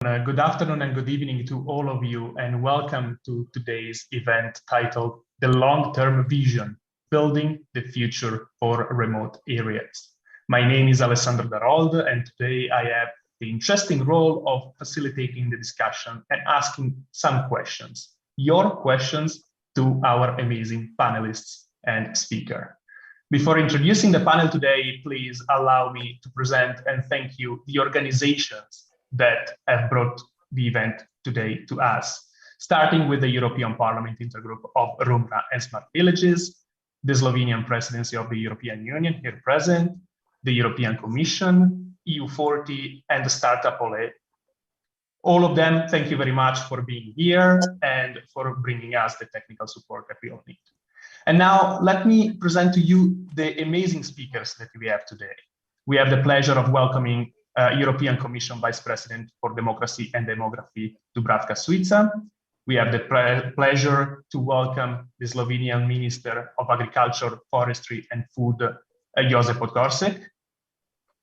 Good afternoon and good evening to all of you, and welcome to today's event titled The Long-Term Vision, Building the Future for Remote Areas. My name is Alessandro Darold, and today I have the interesting role of facilitating the discussion and asking some questions, your questions, to our amazing panelists and speaker. Before introducing the panel today, please allow me to present and thank you the organizations that have brought the event today to us, starting with the European Parliament Intergroup of REINA and Smart Villages, the Slovenian Presidency of the European Union here present, the European Commission, EU40, and the Startup Ole. All of them, thank you very much for being here and for bringing us the technical support that we all need. And now let me present to you the amazing speakers that we have today. We have the pleasure of welcoming European Commission Vice President for Democracy and Demography, Dubravka Šuica. We have the pleasure to welcome the Slovenian Minister of Agriculture, Forestry and Food, Jože Podgoršek.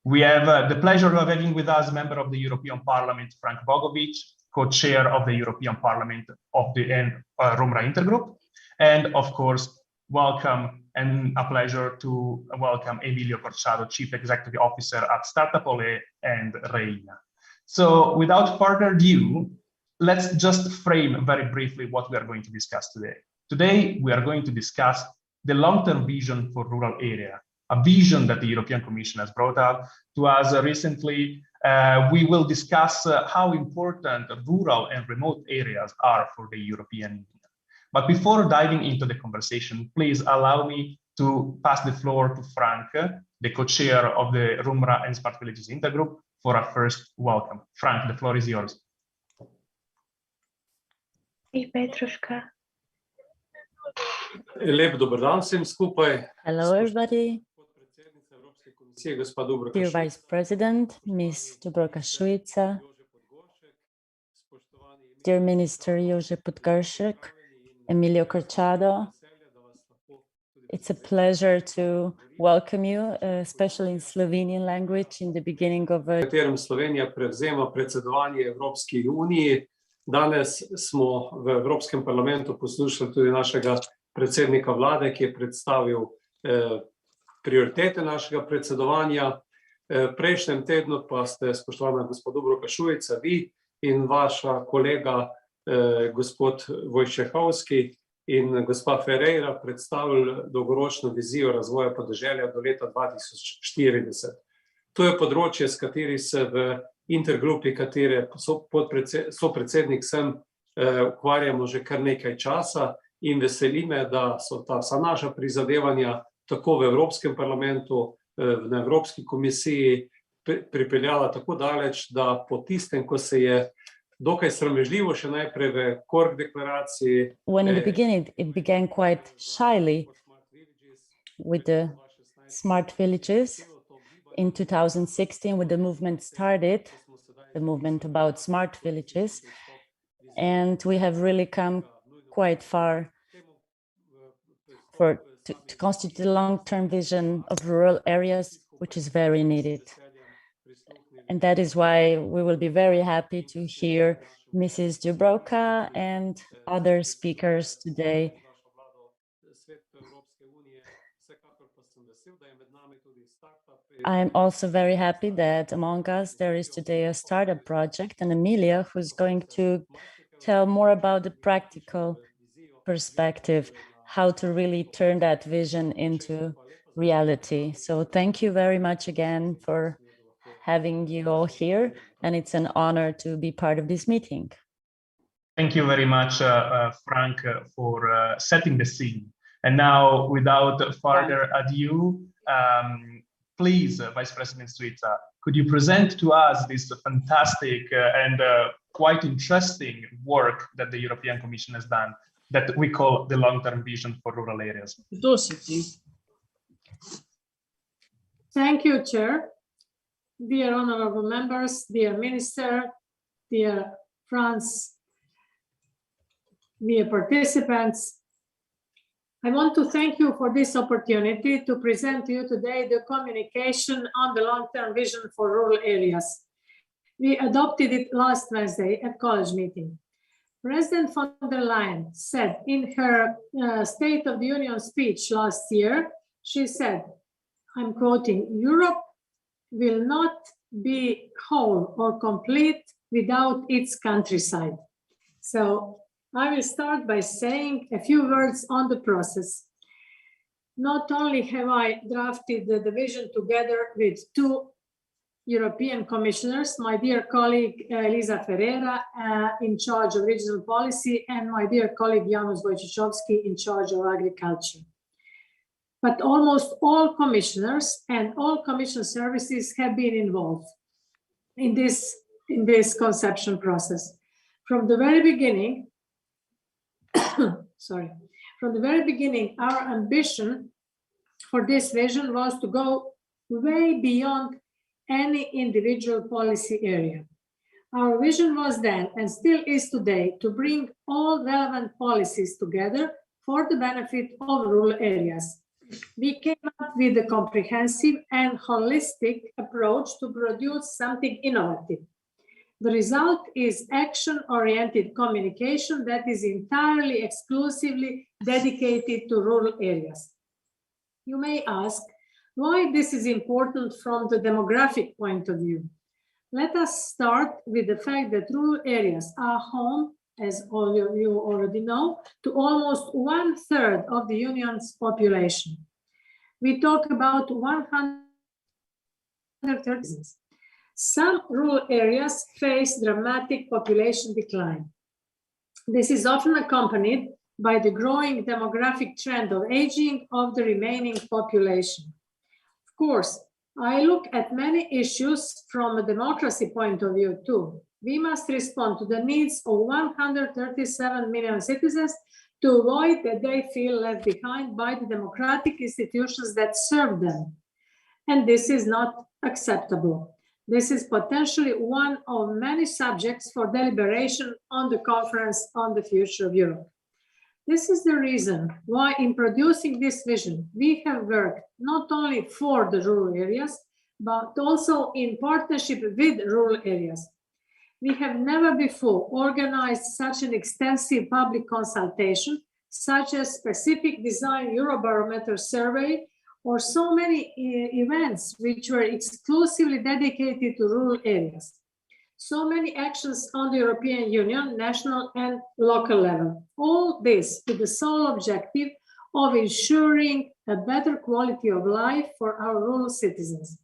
We have the pleasure of having with us a member of the European Parliament, Frank Bogovic, co-chair of the European Parliament of the REINA Intergroup. And of course, welcome and a pleasure to welcome Emilio Corchado, Chief Executive Officer at Startup Ole and REINA. So without further ado, let's just frame very briefly what we are going to discuss today. Today, we are going to discuss the long-term vision for rural area, a vision that the European Commission has brought out to us recently. We will discuss how important rural and remote areas are for the European Union. But before diving into the conversation, please allow me to pass the floor to Frank, the co-chair of the REINA and Smart Villages Intergroup, for a first welcome. Frank, the floor is yours. Lep dober dan vsem skupaj. Hello, everybody. Dear Vice President, Ms. Dubravka Šuica, dear Minister Jože Podgoršek, Emilio Corchado, it's a pleasure to welcome you, especially in Slovenian language, in the beginning of a... katerem Slovenija prevzema predsedovanje Evropski uniji. Danes smo v Evropskem parlamentu poslušali tudi našega predsednika vlade, ki je predstavil prioritete našega predsedovanja. Prejšnjem tednu pa ste, spoštovana gospod Dubravka Šuica, vi in vaša kolega gospod Wojciechowski in gospa Ferreira predstavili dolgoročno vizijo razvoja podeželja do leta 2040. To je področje, s kateri se v intergrupi, katere sopredsednik sem, ukvarjamo že kar nekaj časa in veseli me, da so ta vsa naša prizadevanja tako v Evropskem parlamentu, na Evropski komisiji pripeljala tako daleč, da po tistem, ko se je dokaj sramežljivo še najprej v Kork deklaraciji. When in the beginning it began quite shyly with the smart villages. In 2016, when the movement started, the movement about smart villages, and we have really come quite far to constitute a long-term vision of rural areas, which is very needed. And that is why we will be very happy to hear Mrs. Dubravka and other speakers today. I am also very happy that among us there is today a startup project, and Emilia, who's going to tell more about the practical perspective, how to really turn that vision into reality. So thank you very much again for having you all here, and it's an honor to be part of this meeting. Thank you very much, Frank, for setting the scene. And now, without further ado, please, Vice President Šuica, could you present to us this fantastic and quite interesting work that the European Commission has done that we call the long-term vision for rural areas? Thank you, Chair. Dear honorable members, dear Minister, dear Franz, dear participants, I want to thank you for this opportunity to present to you today the communication on the long-term vision for rural areas. We adopted it last Wednesday at college meeting. President von der Leyen said in her State of the Union speech last year, she said, I'm quoting, Europe will not be whole or complete without its countryside. So I will start by saying a few words on the process. Not only have I drafted the vision together with two European commissioners, my dear colleague Elisa Ferreira in charge of regional policy and my dear colleague Janusz Wojciechowski in charge of agriculture. But almost all commissioners and all commission services have been involved in this conception process. From the very beginning, from the very beginning, our ambition for this vision was to go way beyond any individual policy area. Our vision was then, and still is today, to bring all relevant policies together for the benefit of rural areas. We came up with a comprehensive and holistic approach to produce something innovative. The result is action-oriented communication that is entirely, exclusively dedicated to rural areas. You may ask why this is important from the demographic point of view. Let us start with the fact that rural areas are home, as all of you already know, to almost 1/3 of the Union's population. We talk about 130. Some rural areas face dramatic population decline. This is often accompanied by the growing demographic trend of aging of the remaining population. Of course, I look at many issues from a democracy point of view too. We must respond to the needs of 137 million citizens to avoid that they feel left behind by the democratic institutions that serve them. And this is not acceptable. This is potentially one of many subjects for deliberation on the Conference on the Future of Europe. This is the reason why in producing this vision, we have worked not only for the rural areas, but also in partnership with rural areas. We have never before organized such an extensive public consultation, such as specific design Eurobarometer survey, or so many events which were exclusively dedicated to rural areas. So many actions on the European Union, national and local level. All this with the sole objective of ensuring a better quality of life for our rural citizens.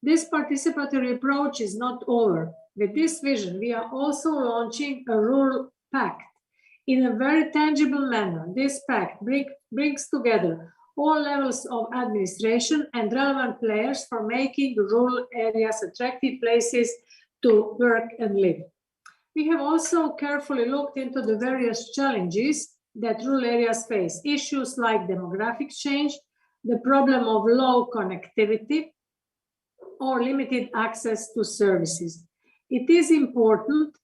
This participatory approach is not over. With this vision, we are also launching a rural pact. In a very tangible manner, this pact brings together all levels of administration and relevant players for making rural areas attractive places to work and live. We have also carefully looked into the various challenges that rural areas face, issues like demographic change, the problem of low connectivity, or limited access to services. It is important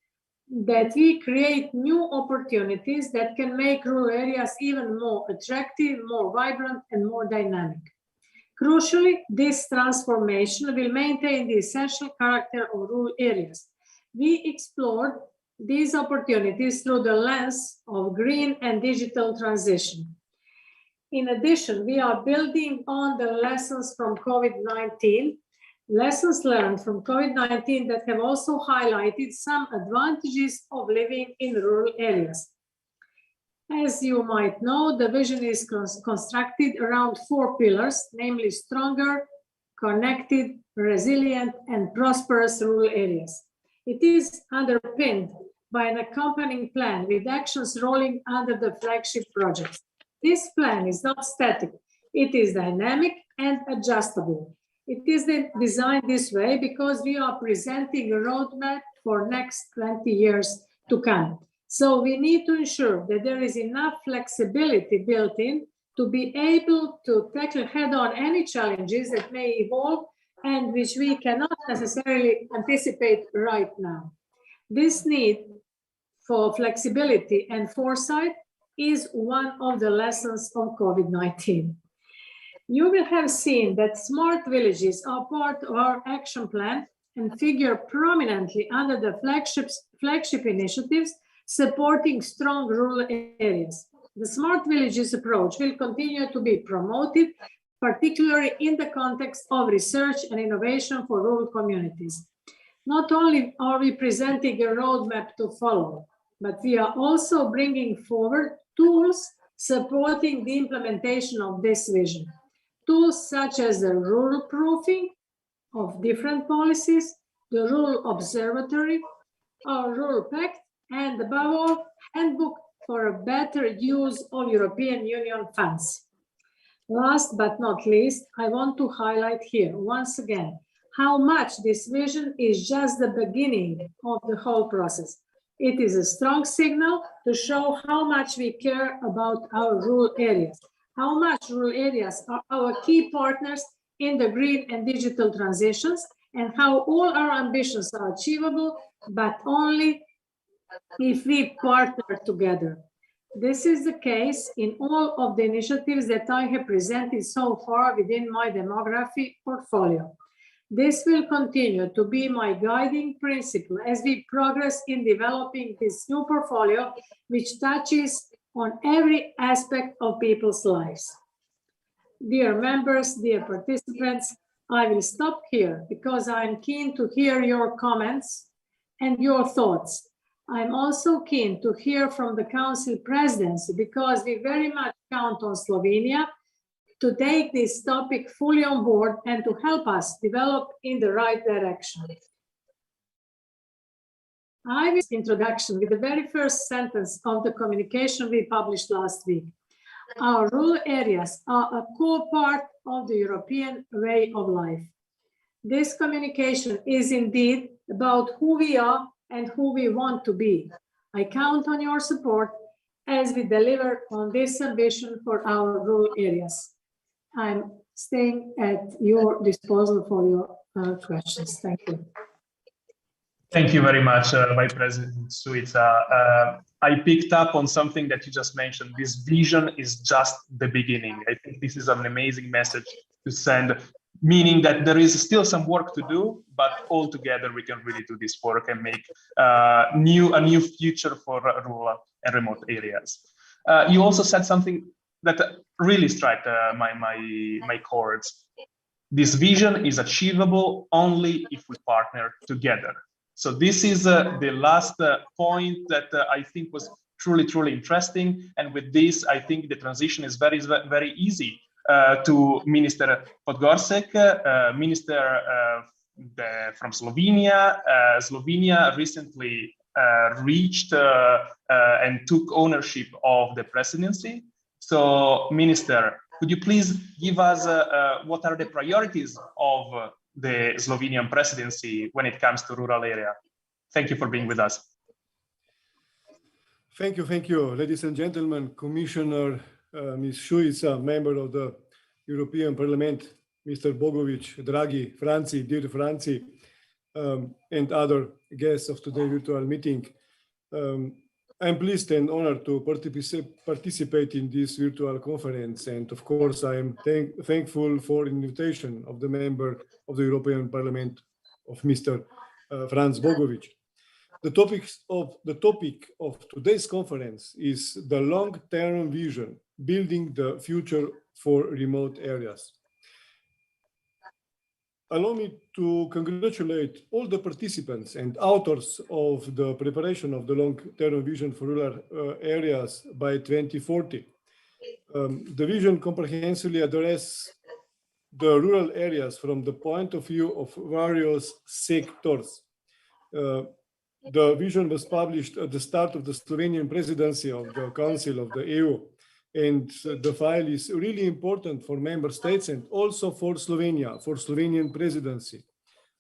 that we create new opportunities that can make rural areas even more attractive, more vibrant, and more dynamic. Crucially, this transformation will maintain the essential character of rural areas. We explored these opportunities through the lens of green and digital transition. In addition, we are building on the lessons from COVID-19, lessons learned from COVID-19 that have also highlighted some advantages of living in rural areas. As you might know, the vision is constructed around 4 pillars, namely stronger, connected, resilient, and prosperous rural areas. It is underpinned by an accompanying plan with actions rolling under the flagship projects. This plan is not static, it is dynamic and adjustable. It is designed this way because we are presenting a roadmap for next 20 years to come. So we need to ensure that there is enough flexibility built in to be able to tackle head-on any challenges that may evolve and which we cannot necessarily anticipate right now. This need for flexibility and foresight is one of the lessons of COVID-19. You will have seen that smart villages are part of our action plan, and figure prominently under the flagship initiatives supporting strong rural areas. The Smart Villages approach will continue to be promoted, particularly in the context of research and innovation for rural communities. Not only are we presenting a roadmap to follow, but we are also bringing forward tools supporting the implementation of this vision. Tools such as the rural proofing of different policies, the Rural Observatory, our Rural Pact, and above all, handbook for a better use of European Union funds. Last but not least, I want to highlight here once again how much this vision is just the beginning of the whole process. It is a strong signal to show how much we care about our rural areas, how much rural areas are our key partners in the green and digital transitions, and how all our ambitions are achievable, but only if we partner together. This is the case in all of the initiatives that I have presented so far within my demography portfolio. This will continue to be my guiding principle as we progress in developing this new portfolio, which touches on every aspect of people's lives. Dear members, dear participants, I will stop here because I'm keen to hear your comments and your thoughts. I'm also keen to hear from the Council Presidency because we very much count on Slovenia to take this topic fully on board and to help us develop in the right direction. I will introduction with the very first sentence of the communication we published last week. Our rural areas are a core part of the European way of life. This communication is indeed about who we are and who we want to be. I count on your support as we deliver on this ambition for our rural areas. I'm staying at your disposal for your questions. Thank you. Thank you very much, Vice President Suica. I picked up on something that you just mentioned. This vision is just the beginning. I think this is an amazing message to send, meaning that there is still some work to do, but all together we can really do this work and make a new future for rural and remote areas. You also said something that really struck my chords. This vision is achievable only if we partner together. So this is the last point that I think was truly interesting. And with this, I think the transition is very easy to Minister Podgoršek, Minister from Slovenia. Slovenia recently reached and took ownership of the presidency. So, Minister, could you please give us what are the priorities of the Slovenian presidency when it comes to rural area? Thank you for being with us. Thank you, ladies and gentlemen. Commissioner Ms. Šuica, member of the European Parliament, Mr. Bogovič, Draghi, Franci, dear Franci, and other guests of today's virtual meeting. I'm pleased and honored to participate in this virtual conference. And of course, I am thankful for the invitation of the member of the European Parliament, of Mr. Franc Bogovič. The topic of today's conference is the long-term vision, building the future for remote areas. Allow me to congratulate all the participants and authors of the preparation of the long-term vision for rural areas by 2040. The vision comprehensively addresses the rural areas from the point of view of various sectors. The vision was published at the start of the Slovenian presidency of the Council of the EU. And the file is really important for member states and also for Slovenia, for Slovenian presidency.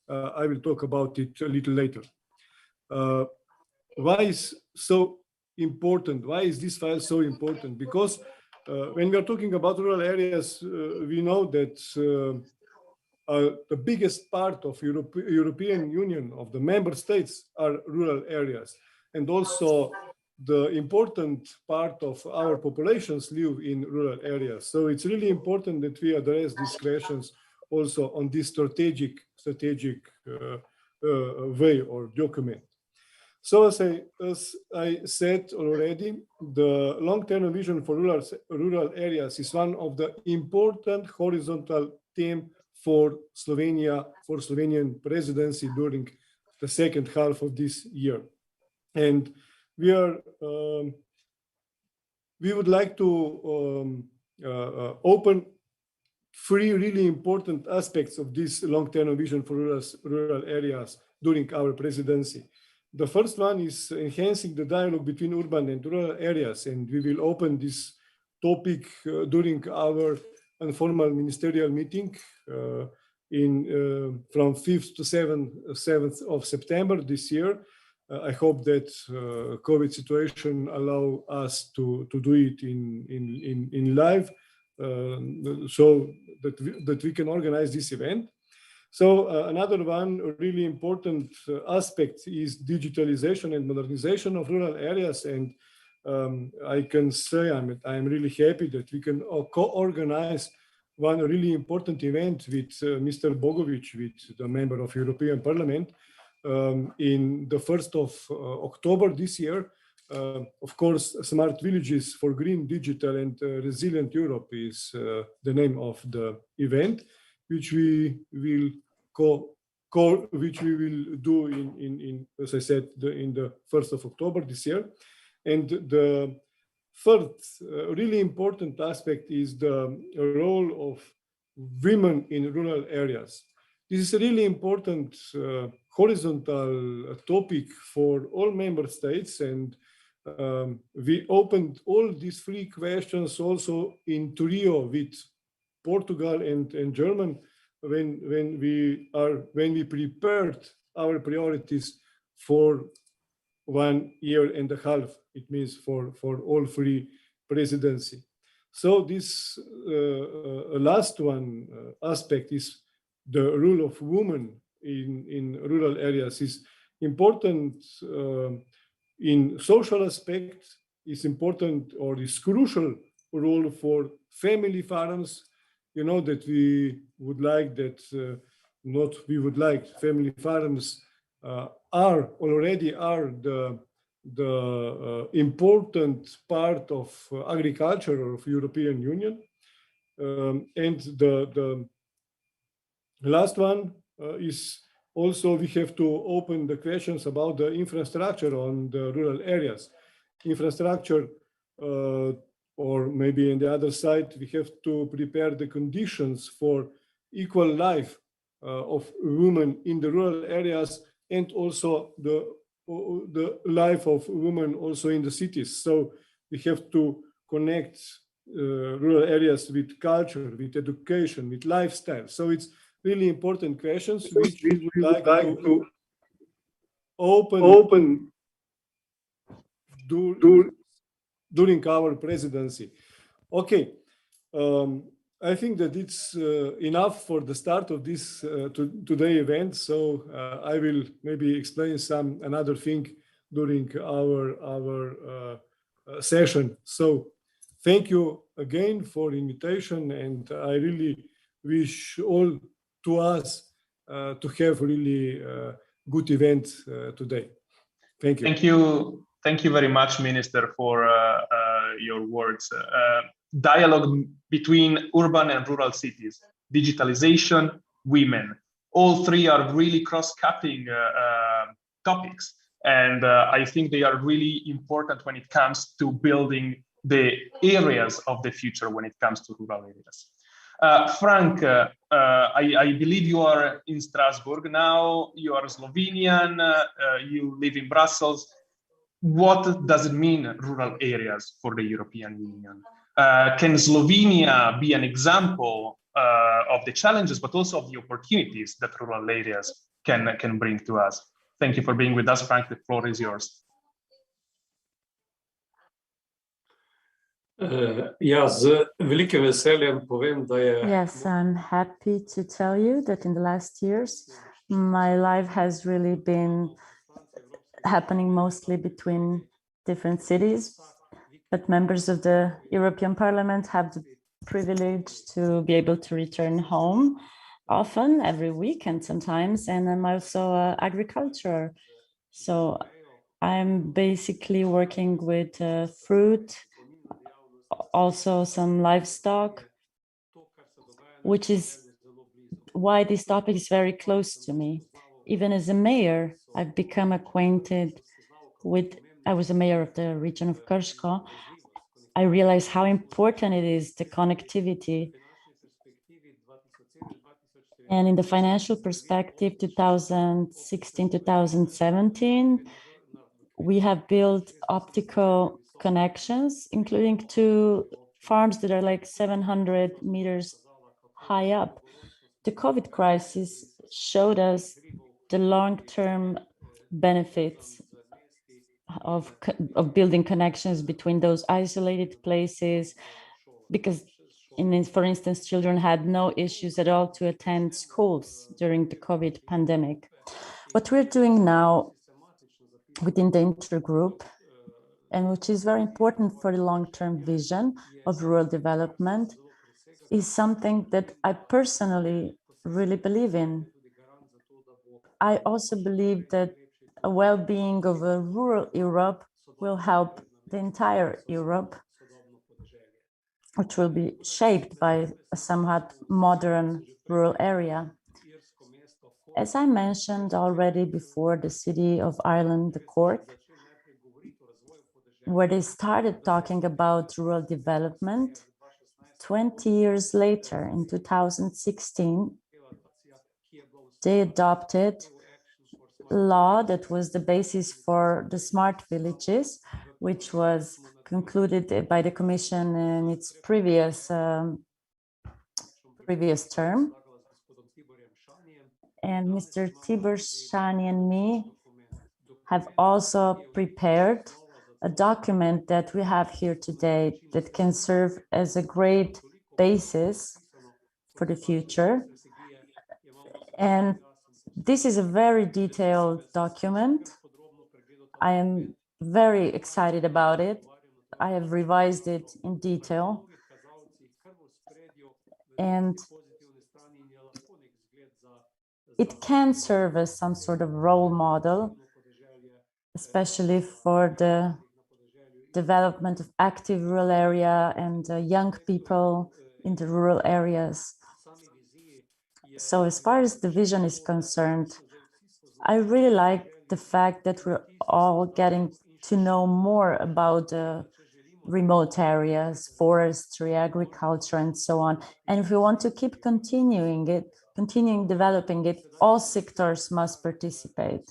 I will talk about it a little later. Why is so important? Why is this file so important? Because when we are talking about rural areas, we know that the biggest part of European Union, of the member states, are rural areas. And also the important part of our populations live in rural areas. So it's really important that we address these questions also on this strategic way or document. So as I said already, the long-term vision for rural areas is one of the important horizontal themes for Slovenia, for Slovenian presidency during the second half of this year. And we would like to open three really important aspects of this long-term vision for rural areas during our presidency. The first one is enhancing the dialogue between urban and rural areas, and we will open this topic during our informal ministerial meeting from 5th to 7th of September this year. I hope that COVID situation allow us to do it in live, so that we can organize this event. So another one really important aspect is digitalization and modernization of rural areas, and I can say I'm really happy that we can co-organize one really important event with Mr. Bogovic, with the member of European Parliament, in the 1st of October this year. Of course, Smart Villages for Green, Digital and Resilient Europe is the name of the event, which we will do in as I said, in the 1st of October this year. And the third really important aspect is the role of women in rural areas. This is a really important horizontal topic for all member states, and we opened all these three questions also in trio with Portugal and Germany when we prepared our priorities for 1.5 years. It means for all three presidency. So this last one aspect is the role of women in rural areas is important in social aspect, is important or is crucial role for family farms. You know that we would like that, family farms are the important part of agriculture of European Union. And the last one is also we have to open the questions about the infrastructure on the rural areas. Infrastructure, or maybe on the other side, we have to prepare the conditions for equal life of women in the rural areas, and also the life of women also in the cities. So we have to connect rural areas with culture, with education, with lifestyle. So it's really important questions which we would like to open during our presidency. Okay, I think that it's enough for the start of this today event. So I will maybe explain another thing during our session. So thank you again for the invitation, and I really wish all to us to have really good event today. Thank you. Thank you very much, Minister, for your words. Dialogue between urban and rural cities, digitalization, women. All three are really cross-cutting topics. And I think they are really important when it comes to building the areas of the future when it comes to rural areas. Frank, I believe you are in Strasbourg now. You are Slovenian. You live in Brussels. What does it mean, rural areas, for the European Union? Can Slovenia be an example of the challenges, but also of the opportunities that rural areas can bring to us? Thank you for being with us, Frank. The floor is yours. Yes, I'm happy to tell you that in the last years, my life has really been happening mostly between different cities, but members of the European Parliament have the privilege to be able to return home often, every weekend sometimes, and I'm also agriculture. So I'm basically working with fruit, also some livestock, which is why this topic is very close to me. Even as a mayor, I've become acquainted with, I was a mayor of the region of Krško. I realized how important it is, the connectivity. And in the financial perspective, 2016, 2017, we have built optical connections, including 2 farms that are like 700 meters high up. The COVID crisis showed us the long-term benefits of building connections between those isolated places, because for instance, children had no issues at all to attend schools during the COVID pandemic. What we're doing now within the intergroup, and which is very important for the long-term vision of rural development, is something that I personally really believe in. I also believe that a well-being of a rural Europe will help the entire Europe, which will be shaped by a somewhat modern rural area. As I mentioned already before, the city of Ireland, the Cork, where they started talking about rural development, 20 years later, in 2016, they adopted a law that was the basis for the smart villages, which was concluded by the Commission in its previous term. And Mr. Tibor Shani and me have also prepared a document that we have here today that can serve as a great basis for the future. And this is a very detailed document. I am very excited about it. I have revised it in detail. And it can serve as some sort of role model, especially for the development of active rural area and young people in the rural areas. So as far as the vision is concerned, I really like the fact that we're all getting to know more about remote areas, forestry, agriculture, and so on. And if we want to keep continuing developing it, all sectors must participate.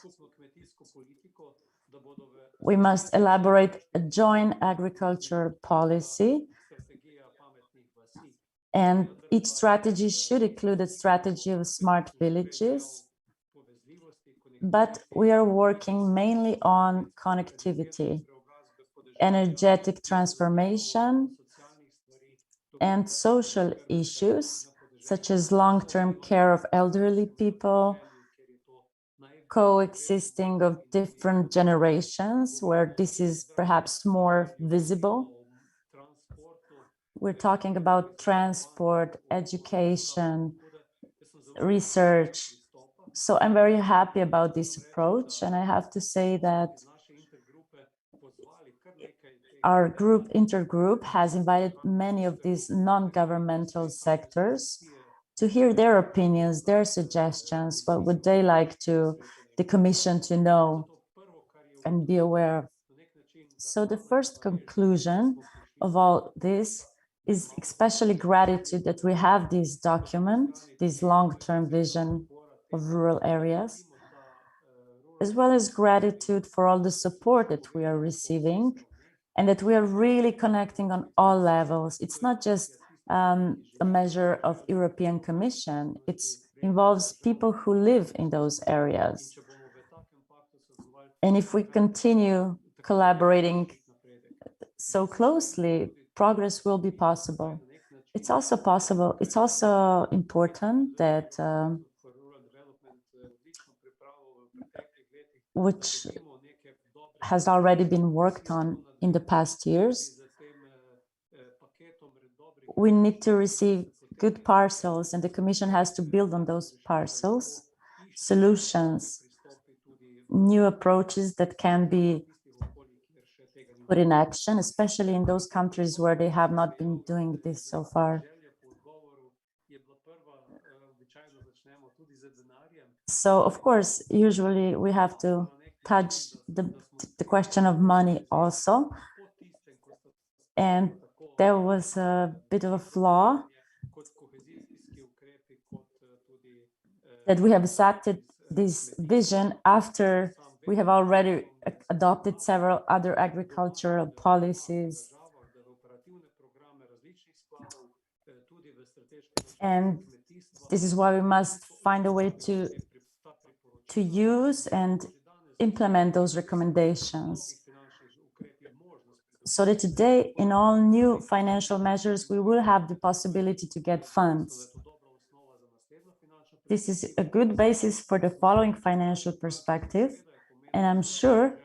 We must elaborate a joint agriculture policy, and each strategy should include a strategy of smart villages. But we are working mainly on connectivity, energetic transformation, and social issues, such as long-term care of elderly people, coexisting of different generations, where this is perhaps more visible. We're talking about transport, education, research. So I'm very happy about this approach. And I have to say that our intergroup has invited many of these non-governmental sectors to hear their opinions, their suggestions, what would they like the Commission to know and be aware of. So the first conclusion of all this is especially gratitude that we have this document, this long-term vision of rural areas, as well as gratitude for all the support that we are receiving and that we are really connecting on all levels. It's not just a measure of European Commission, it involves people who live in those areas. And if we continue collaborating so closely, progress will be possible. It's also important that which has already been worked on in the past years, we need to receive good parcels, and the Commission has to build on those parcels solutions, new approaches that can be put in action, especially in those countries where they have not been doing this so far. So, of course, usually we have to touch the question of money also. And there was a bit of a flaw that we have accepted this vision after we have already adopted several other agricultural policies. And this is why we must find a way to use and implement those recommendations. So that today, in all new financial measures, we will have the possibility to get funds. This is a good basis for the following financial perspective, and I'm sure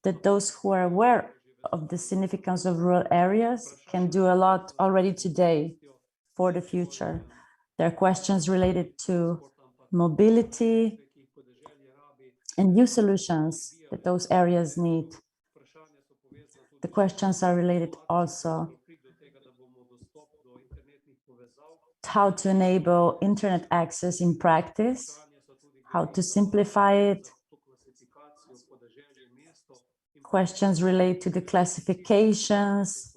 that those who are aware of the significance of rural areas can do a lot already today for the future. There are questions related to mobility and new solutions that those areas need. The questions are related also to how to enable internet access in practice, how to simplify it. Questions relate to the classifications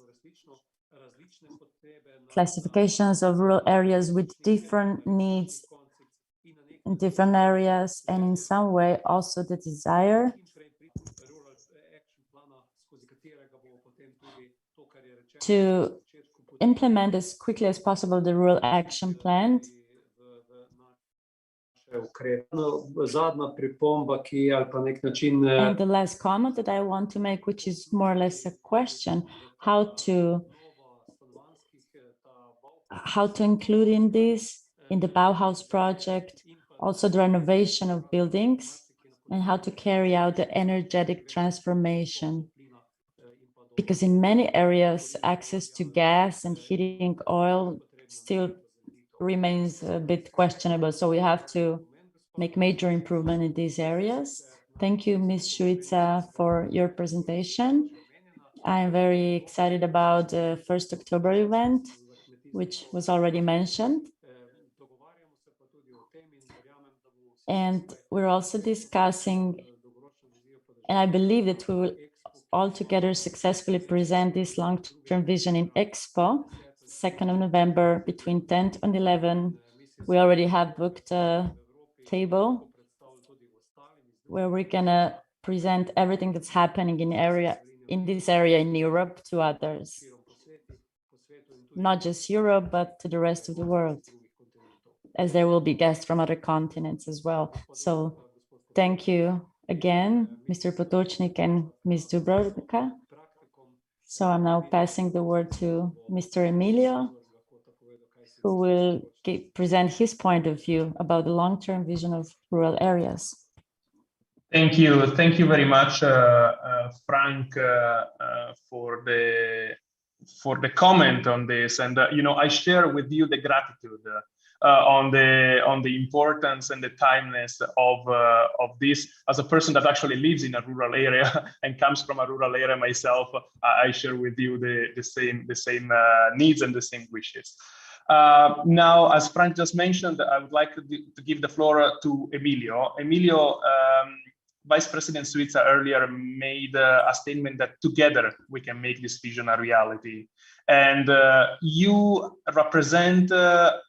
of rural areas with different needs in different areas, and in some way also the desire to implement as quickly as possible the rural action plan. And the last comment that I want to make, which is more or less a question, how to include in this, in the Bauhaus project, also the renovation of buildings, and how to carry out the energetic transformation. Because in many areas, access to gas and heating oil still remains a bit questionable. So we have to make major improvement in these areas. Thank you, Ms. Šuica, for your presentation. I'm very excited about the 1st October event, which was already mentioned. And we're also discussing, and I believe that we will all together successfully present this long-term vision in Expo, 2nd of November, between 10 and 11. We already have booked a table where we're gonna present everything that's happening in this area in Europe to others. Not just Europe, but to the rest of the world, as there will be guests from other continents as well. So thank you again, Mr. Potočnik and Ms. Dubrovka. So I'm now passing the word to Mr. Emilio, who will present his point of view about the long-term vision of rural areas. Thank you very much, Frank, for the comment on this. And you know, I share with you the gratitude on the importance and the timeless of this. As a person that actually lives in a rural area and comes from a rural area myself, I share with you the same needs and the same wishes. Now, as Frank just mentioned, I would like to give the floor to Emilio. Emilio, Vice President Šuica earlier made a statement that together we can make this vision a reality. And you represent a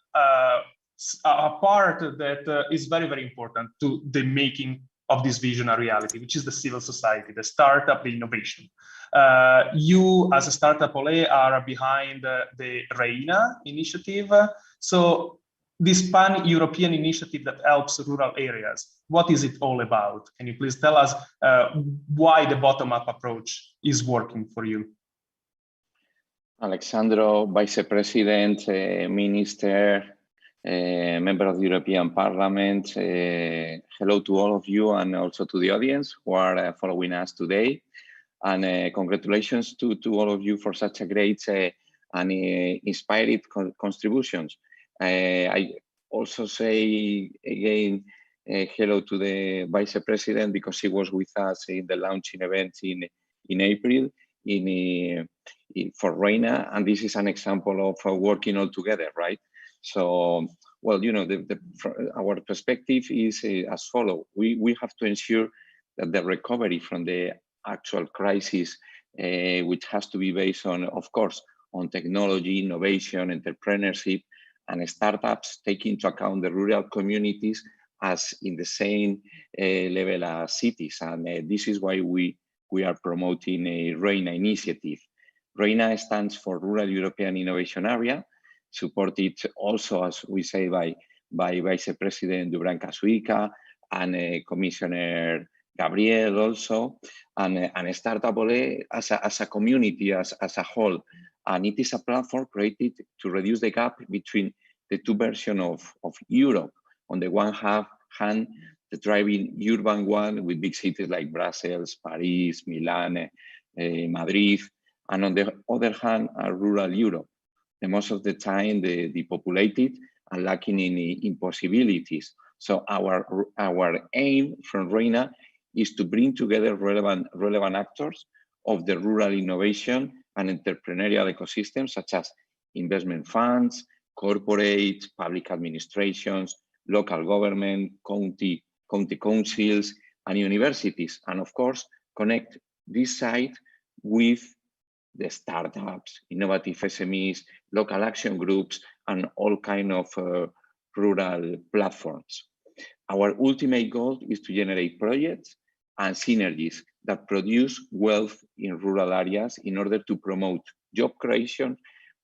part that is very, very important to the making of this vision a reality, which is the civil society, the startup, the innovation. You, as a startup Ole, are behind the REINA initiative. So this pan-European initiative that helps rural areas, what is it all about? Can you please tell us why the bottom-up approach is working for you? Alexandro, Vice President, Minister, member of the European Parliament, hello to all of you and also to the audience who are following us today. And congratulations to all of you for such a great and inspired contributions. I also say again hello to the Vice President, because he was with us in the launching event in April for REINA, and this is an example of working all together, right? So, well, you know, our perspective is as follows. We have to ensure that the recovery from the actual crisis, which has to be based on, of course, on technology, innovation, entrepreneurship, and startups, take into account the rural communities as in the same level as cities. And this is why we are promoting a REINA initiative. REINA stands for Rural European Innovation Area, supported also, as we say, by Vice President Dubranka Suica and Commissioner Gabriel also, and Startup Ole as a community, as a whole. And it is a platform created to reduce the gap between the two versions of Europe. On the one hand, the thriving urban one with big cities like Brussels, Paris, Milan, Madrid, and on the other hand, a rural Europe, and most of the time depopulated and lacking in possibilities. So our aim from REINA is to bring together relevant actors of the rural innovation and entrepreneurial ecosystems, such as investment funds, corporates, public administrations, local government, county councils, and universities. And of course, connect this side with the startups, innovative SMEs, local action groups, and all kinds of rural platforms. Our ultimate goal is to generate projects and synergies that produce wealth in rural areas in order to promote job creation,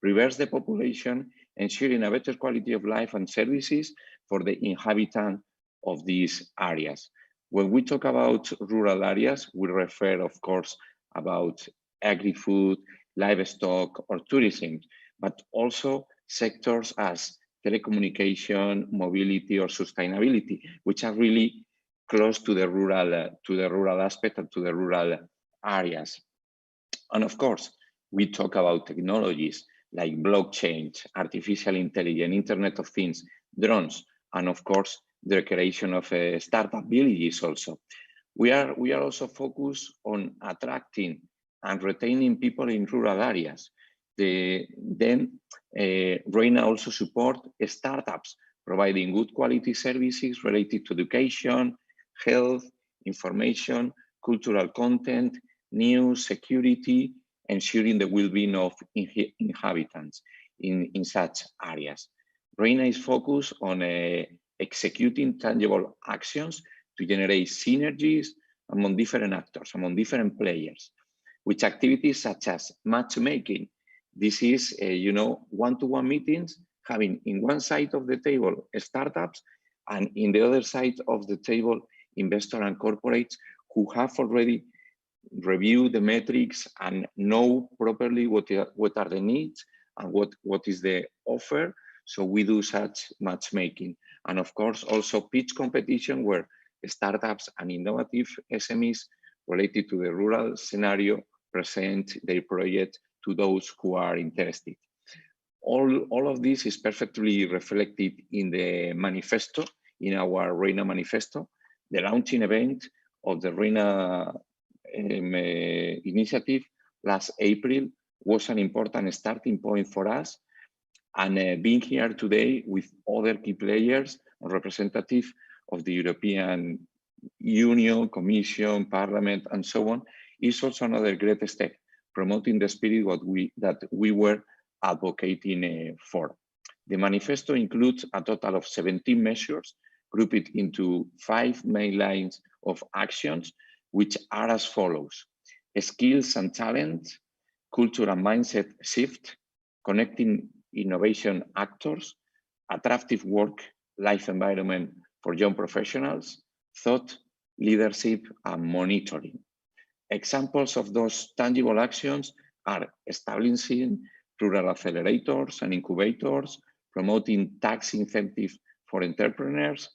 reverse the population, ensuring a better quality of life and services for the inhabitants of these areas. When we talk about rural areas, we refer, of course, about agri-food, livestock, or tourism, but also sectors as telecommunication, mobility, or sustainability, which are really close to the rural aspect and to the rural areas. And of course, we talk about technologies like blockchain, artificial intelligence, Internet of Things, drones, and of course, the creation of startup villages also. We are also focused on attracting and retaining people in rural areas. Then REINA also support startups, providing good quality services related to education, health, information, cultural content, news, security, ensuring the well-being of inhabitants in such areas. REINA is focused on executing tangible actions to generate synergies among different actors, among different players, with activities such as matchmaking. This is, one-to-one meetings, having in one side of the table startups, and in the other side of the table, investors and corporates who have already reviewed the metrics and know properly what are the needs and what is the offer. So we do such matchmaking. And of course, also pitch competition where startups and innovative SMEs related to the rural scenario present their project to those who are interested. All of this is perfectly reflected in the manifesto, in our REINA manifesto. The launching event of the REINA initiative last April was an important starting point for us. And being here today with other key players and representatives of the European Union, Commission, Parliament, and so on, is also another great step, promoting the spirit that we were advocating for. The manifesto includes a total of 17 measures, grouped into 5 main lines of actions, which are as follows: skills and talent, culture and mindset shift, connecting innovation actors, attractive work-life environment for young professionals, thought, leadership, and monitoring. Examples of those tangible actions are establishing rural accelerators and incubators, promoting tax incentives for entrepreneurs,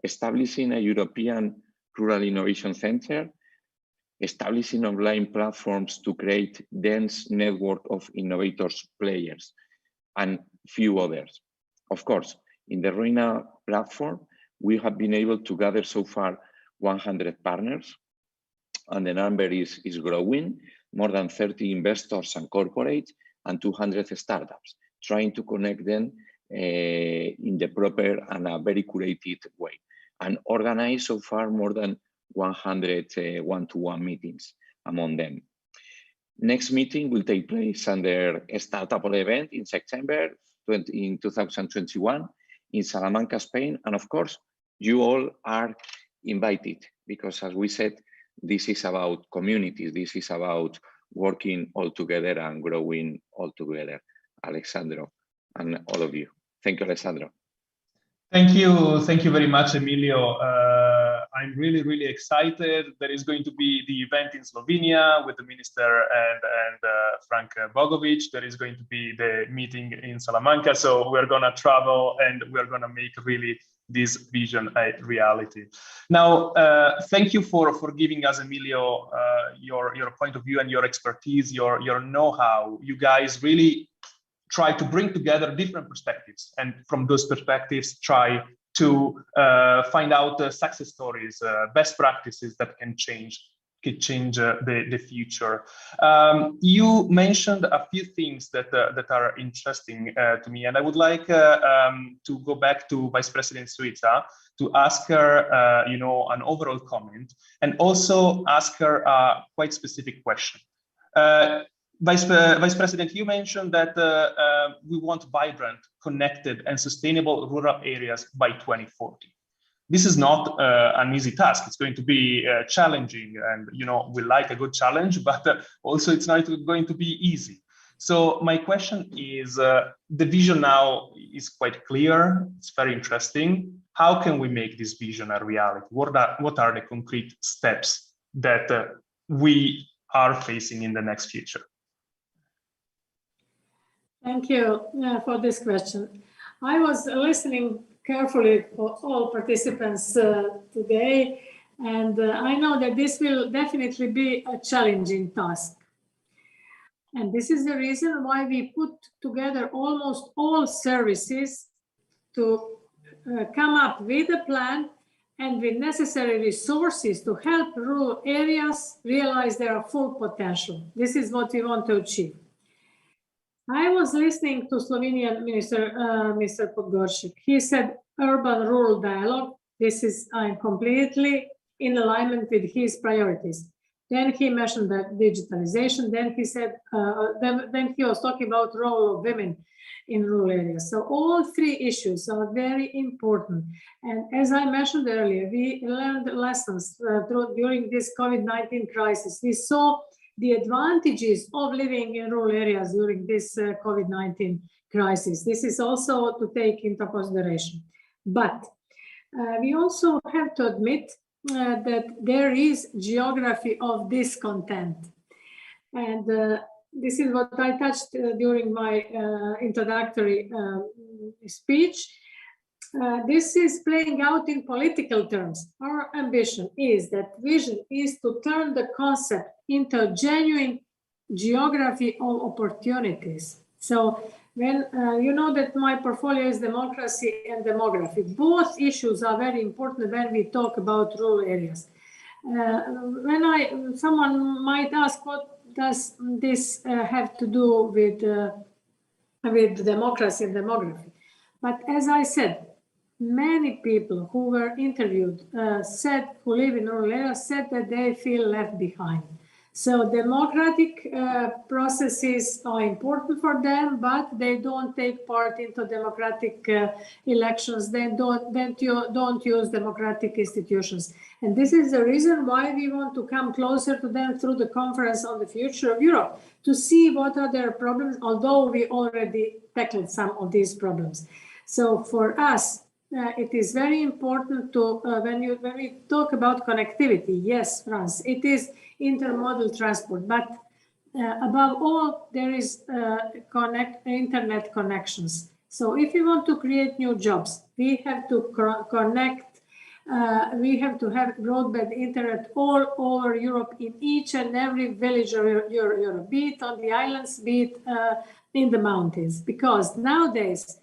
establishing a European Rural Innovation Center, establishing online platforms to create dense network of innovators players, and few others. Of course, in the REINA platform, we have been able to gather so far 100 partners, and the number is growing, more than 30 investors and corporates, and 200 startups, trying to connect them in the proper and a very curated way, and organize so far more than 100 one-to-one meetings among them. Next meeting will take place under a startup event in September in 2021 in Salamanca, Spain. And of course, you all are invited, because as we said, this is about communities. This is about working all together and growing all together. Alessandro and all of you. Thank you, Alessandro. Thank you very much, Emilio. I'm really excited. There is going to be the event in Slovenia with the minister and Frank Bogovic. There is going to be the meeting in Salamanca. So we're going to travel and we're going to make really this vision a reality. Now, thank you for giving us, Emilio, your point of view and your expertise, your know-how. You guys really try to bring together different perspectives, and from those perspectives try to find out success stories, best practices that can change the future. You mentioned a few things that are interesting to me, and I would like to go back to Vice President Suica to ask her, an overall comment, and also ask her a quite specific question. Vice President, you mentioned that we want vibrant, connected, and sustainable rural areas by 2040. This is not an easy task. It's going to be challenging, and we like a good challenge, but also it's not going to be easy. So my question is, the vision now is quite clear. It's very interesting. How can we make this vision a reality? What are the concrete steps that we are facing in the next future? Thank you for this question. I was listening carefully for all participants today, and I know that this will definitely be a challenging task. And this is the reason why we put together almost all services to come up with a plan and with necessary resources to help rural areas realize their full potential. This is what we want to achieve. I was listening to Slovenian Minister, Mr. Podgoršek. He said urban-rural dialogue. I'm completely in alignment with his priorities. Then he mentioned that digitalization. Then he said, then he was talking about the role of women in rural areas. So all three issues are very important. And as I mentioned earlier, we learned lessons during this COVID-19 crisis. We saw the advantages of living in rural areas during this COVID-19 crisis. This is also to take into consideration. But we also have to admit that there is geography of discontent. And this is what I touched during my introductory speech. This is playing out in political terms. Our ambition is that vision is to turn the concept into a genuine geography of opportunities. So when you know that my portfolio is democracy and demography, both issues are very important when we talk about rural areas. Someone might ask, what does this have to do with democracy and demography? But as I said, many people who were interviewed who live in rural areas said that they feel left behind. So democratic processes are important for them, but they don't take part into democratic elections. They don't use democratic institutions. And this is the reason why we want to come closer to them through the Conference on the Future of Europe, to see what are their problems, although we already tackled some of these problems. So for us, it is very important to, when we talk about connectivity, yes, Franz, it is intermodal transport, but above all, there is internet connections. So if we want to create new jobs, we have to connect, we have to have broadband internet all over Europe, in each and every village of Europe, be it on the islands, be it in the mountains, because nowadays,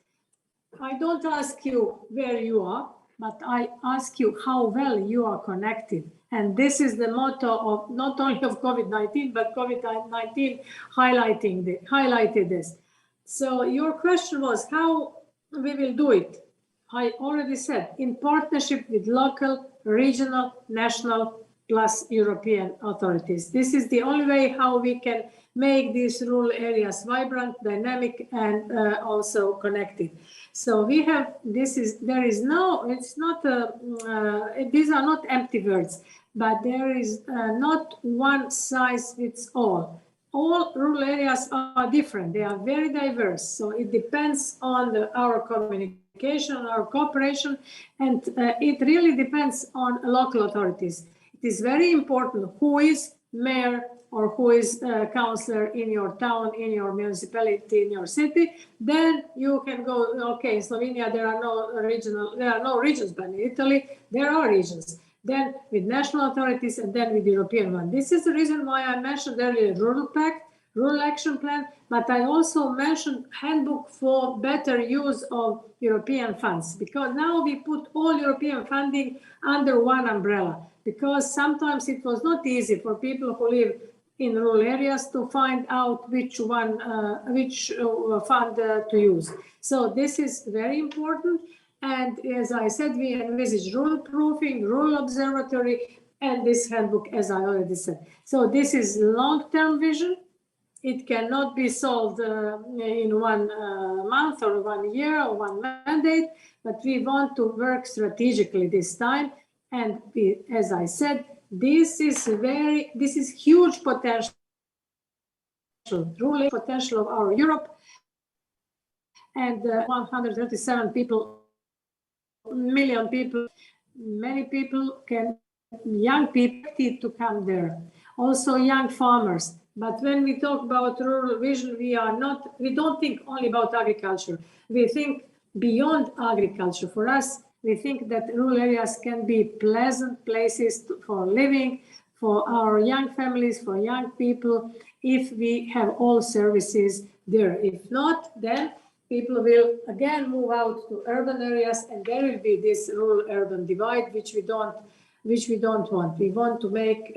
I don't ask you where you are, but I ask you how well you are connected. And this is the motto of not only of COVID-19, but COVID-19 highlighted this. So your question was how we will do it. I already said, in partnership with local, regional, national, plus European authorities. This is the only way how we can make these rural areas vibrant, dynamic, and also connected. So we have, these are not empty words, but there is not one size fits all. All rural areas are different, they are very diverse. So it depends on our communication, our cooperation, and it really depends on local authorities. It is very important who is mayor or who is councillor in your town, in your municipality, in your city. Then you can go, okay, in Slovenia there are no regions, but in Italy there are regions. Then with national authorities and then with the European one. This is the reason why I mentioned earlier Rural Pact, Rural Action Plan, but I also mentioned handbook for better use of European funds, because now we put all European funding under one umbrella, because sometimes it was not easy for people who live in rural areas to find out which fund to use. So this is very important. And as I said, we envisage rural proofing, rural observatory, and this handbook, as I already said. So this is long-term vision. It cannot be solved in 1 month or 1 year or one mandate, but we want to work strategically this time. And we, as I said, this is huge potential, rural potential of our Europe, and 137 million people, many people young people need to come there. Also young farmers. But when we talk about rural vision, we don't think only about agriculture. We think beyond agriculture. For us, we think that rural areas can be pleasant places for living, for our young families, for young people, if we have all services there. If not, then people will again move out to urban areas, and there will be this rural-urban divide, which we don't want. We want to make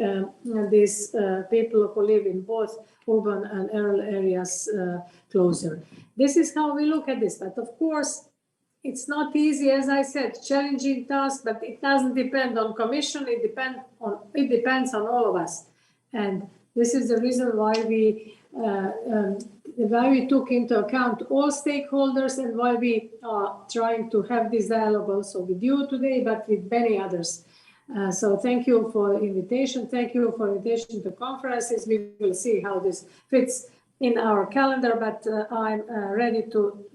these people who live in both urban and rural areas closer. This is how we look at this. But of course, it's not easy, as I said, challenging task, but it doesn't depend on Commission. It depends on all of us. And this is the reason why we took into account all stakeholders, and why we are trying to have this dialogue also with you today, but with many others. So thank you for the invitation. Thank you for invitation to conferences. We will see how this fits in our calendar, but I'm ready to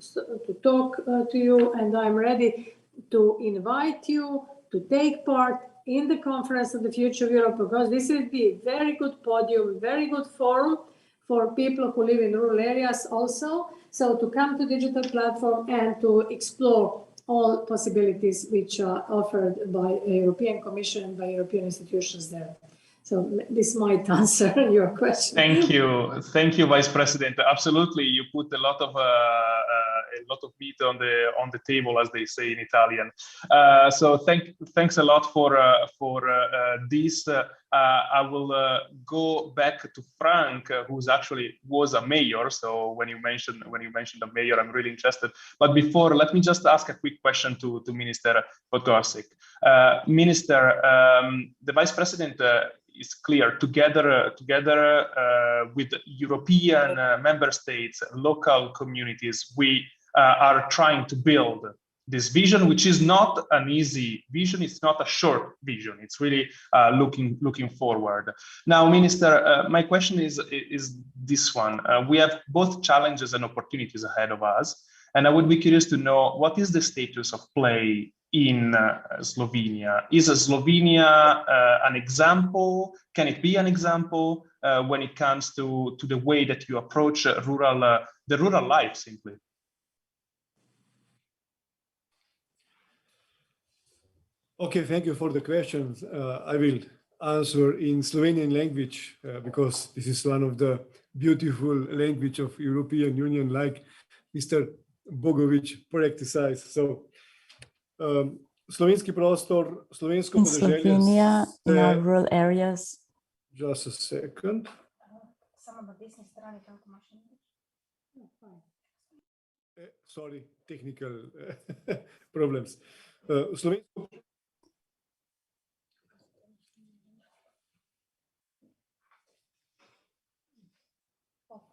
talk to you, and I'm ready to invite you to take part in the Conference of the Future of Europe, because this will be a very good podium, very good forum for people who live in rural areas also. So to come to digital platform and to explore all possibilities which are offered by the European Commission and by European institutions there. So this might answer your question. Thank you, Vice President. Absolutely, you put a lot of meat on the table, as they say in Italian. So thanks a lot for this. I will go back to Frank, who's actually was a mayor. So when you mentioned the mayor, I'm really interested. But before, let me just ask a quick question to Minister Potočnik. Minister, the Vice President is clear. Together with European member states, local communities, we are trying to build this vision, which is not an easy vision. It's not a short vision. It's really looking forward. Now, Minister, my question is this one. We have both challenges and opportunities ahead of us, and I would be curious to know what is the status of play in Slovenia. Is Slovenia an example? Can it be an example when it comes to the way that you approach the rural life simply? Okay, thank you for the questions. I will answer in Slovenian language because this is one of the beautiful language of European Union, like Mr. Bogovič practices. So, slovenski prostor, slovensko In podeželje Slovenia, in our rural areas. Just a second. Sorry, technical problems. Slovensko.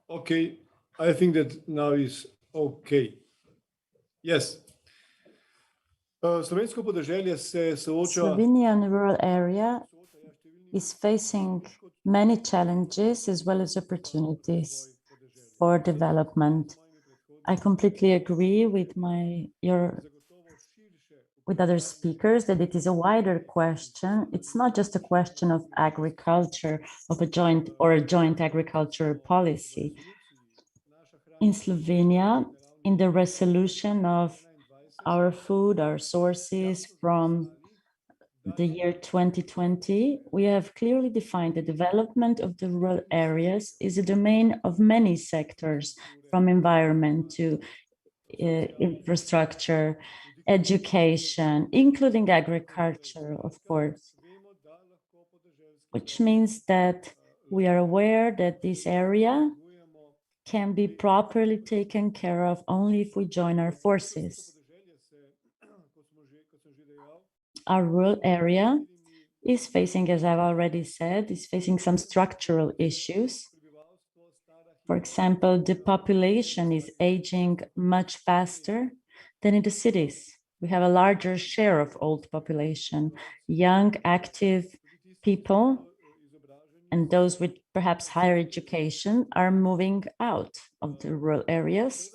Okay, I think that now is okay. Yes. Slovensko podeželje se sooča. Slovenian rural area is facing many challenges as well as opportunities for development. I completely agree with with other speakers that it is a wider question. It's not just a question of agriculture, of a joint agriculture policy. In Slovenia, in the resolution of our food, our sources from the year 2020, we have clearly defined the development of the rural areas is a domain of many sectors, from environment to infrastructure, education, including agriculture, of course, which means that we are aware that this area can be properly taken care of only if we join our forces. Our rural area is facing, as I've already said, is facing some structural issues. For example, the population is aging much faster than in the cities. We have a larger share of old population, young, active people, and those with perhaps higher education are moving out of the rural areas.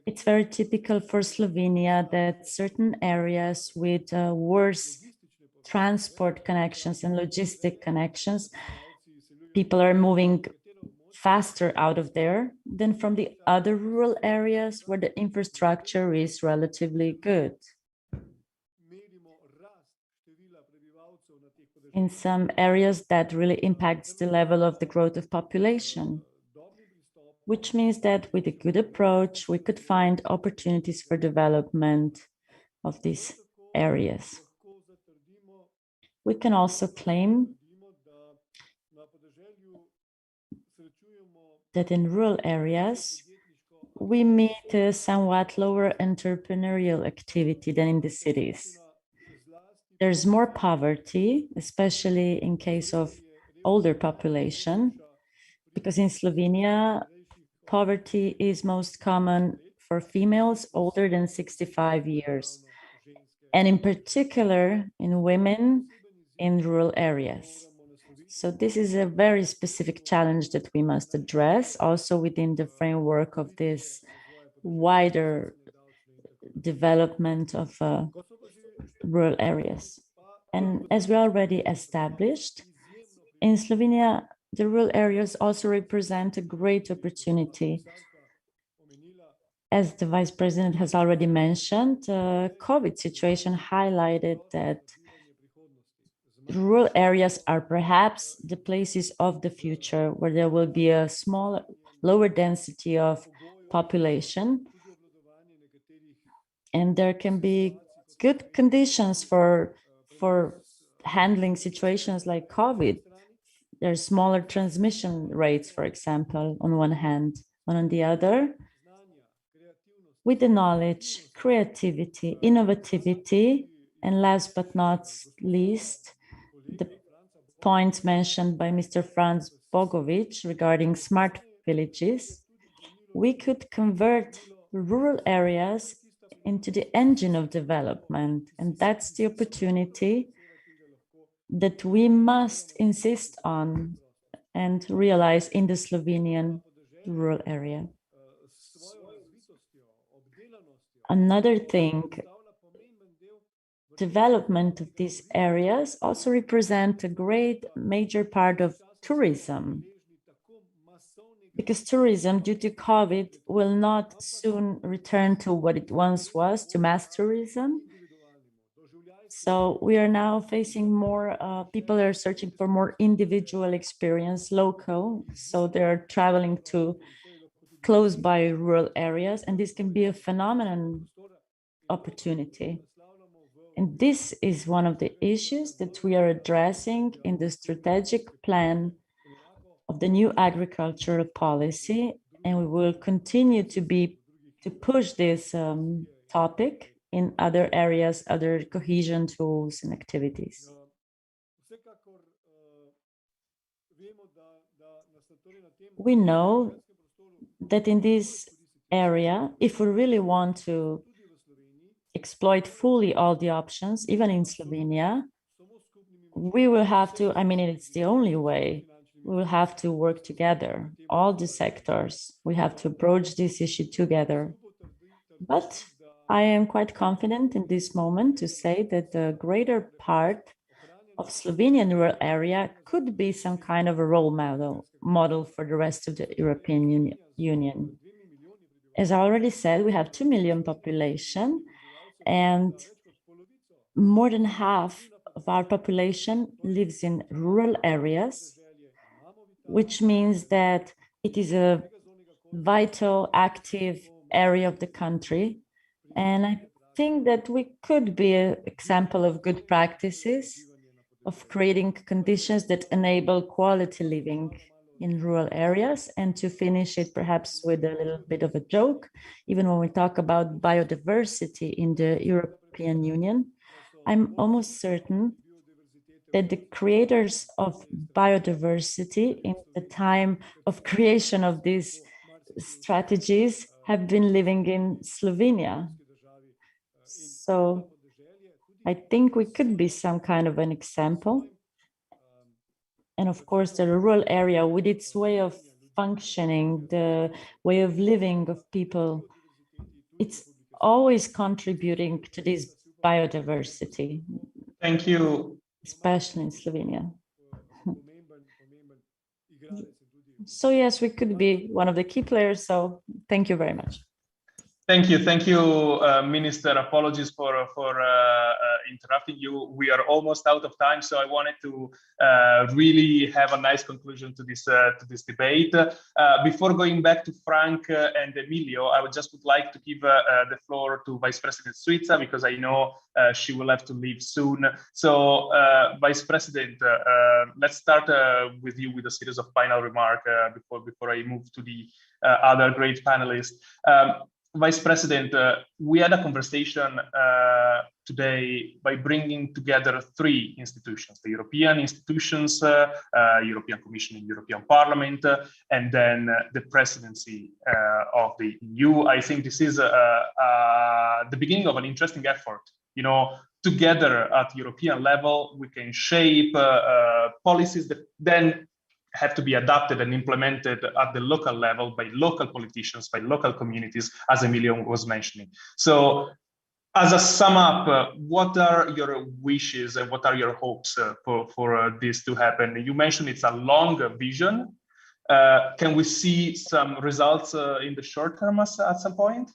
It's very typical for Slovenia that certain areas with worse transport connections and logistic connections, people are moving faster out of there than from the other rural areas where the infrastructure is relatively good. In some areas, that really impacts the level of the growth of population, which means that with a good approach, we could find opportunities for development of these areas. We can also claim that in rural areas, we meet a somewhat lower entrepreneurial activity than in the cities. There's more poverty, especially in case of older population, because in Slovenia, poverty is most common for females older than 65 years, and in particular in women in rural areas. So this is a very specific challenge that we must address also within the framework of this wider development of rural areas. And as we already established, in Slovenia, the rural areas also represent a great opportunity. As the Vice President has already mentioned, the COVID situation highlighted that rural areas are perhaps the places of the future where there will be a smaller, lower density of population, and there can be good conditions for handling situations like COVID. There's smaller transmission rates, for example, on one hand, and on the other, with the knowledge, creativity, innovativity, and last but not least, the points mentioned by Mr. Franz Bogovic regarding smart villages, we could convert rural areas into the engine of development. And that's the opportunity that we must insist on and realize in the Slovenian rural area. Another thing, development of these areas also represent a great major part of tourism, because tourism due to COVID will not soon return to what it once was, to mass tourism. So we are now facing more, people are searching for more individual experience, local. So they're traveling to close by rural areas, and this can be a phenomenon opportunity. And this is one of the issues that we are addressing in the strategic plan of the new agricultural policy, and we will continue to push this topic in other areas, other cohesion tools and activities. We know that in this area, if we really want to exploit fully all the options, even in Slovenia, we will have to, I mean, it's the only way, we will have to work together, all the sectors. We have to approach this issue together. But I am quite confident in this moment to say that the greater part of Slovenian rural area could be some kind of a role model for the rest of the European Union. As I already said, we have 2 million population, and more than half of our population lives in rural areas, which means that it is a vital, active area of the country. And I think that we could be an example of good practices of creating conditions that enable quality living in rural areas. And to finish it perhaps with a little bit of a joke, even when we talk about biodiversity in the European Union, I'm almost certain that the creators of biodiversity in the time of creation of these strategies have been living in Slovenia. So I think we could be some kind of an example. And of course, the rural area with its way of functioning, the way of living of people, it's always contributing to this biodiversity. Thank you. Especially in Slovenia. So yes, we could be one of the key players. So thank you very much. Thank you, Minister. Apologies for interrupting you. We are almost out of time, so I wanted to really have a nice conclusion to this debate. Before going back to Frank and Emilio, I would like to give the floor to Vice President Suica, because I know she will have to leave soon. So, Vice President, let's start with you with a series of final remarks before I move to the other great panelists. Vice President, we had a conversation today by bringing together 3 institutions, the European institutions, European Commission and European Parliament, and then the presidency of the EU. I think this is the beginning of an interesting effort. You know, together at European level, we can shape policies that then have to be adapted and implemented at the local level by local politicians, by local communities, as Emilio was mentioning. So as a sum up, what are your wishes and what are your hopes for this to happen? You mentioned it's a long vision. Can we see some results in the short term at some point?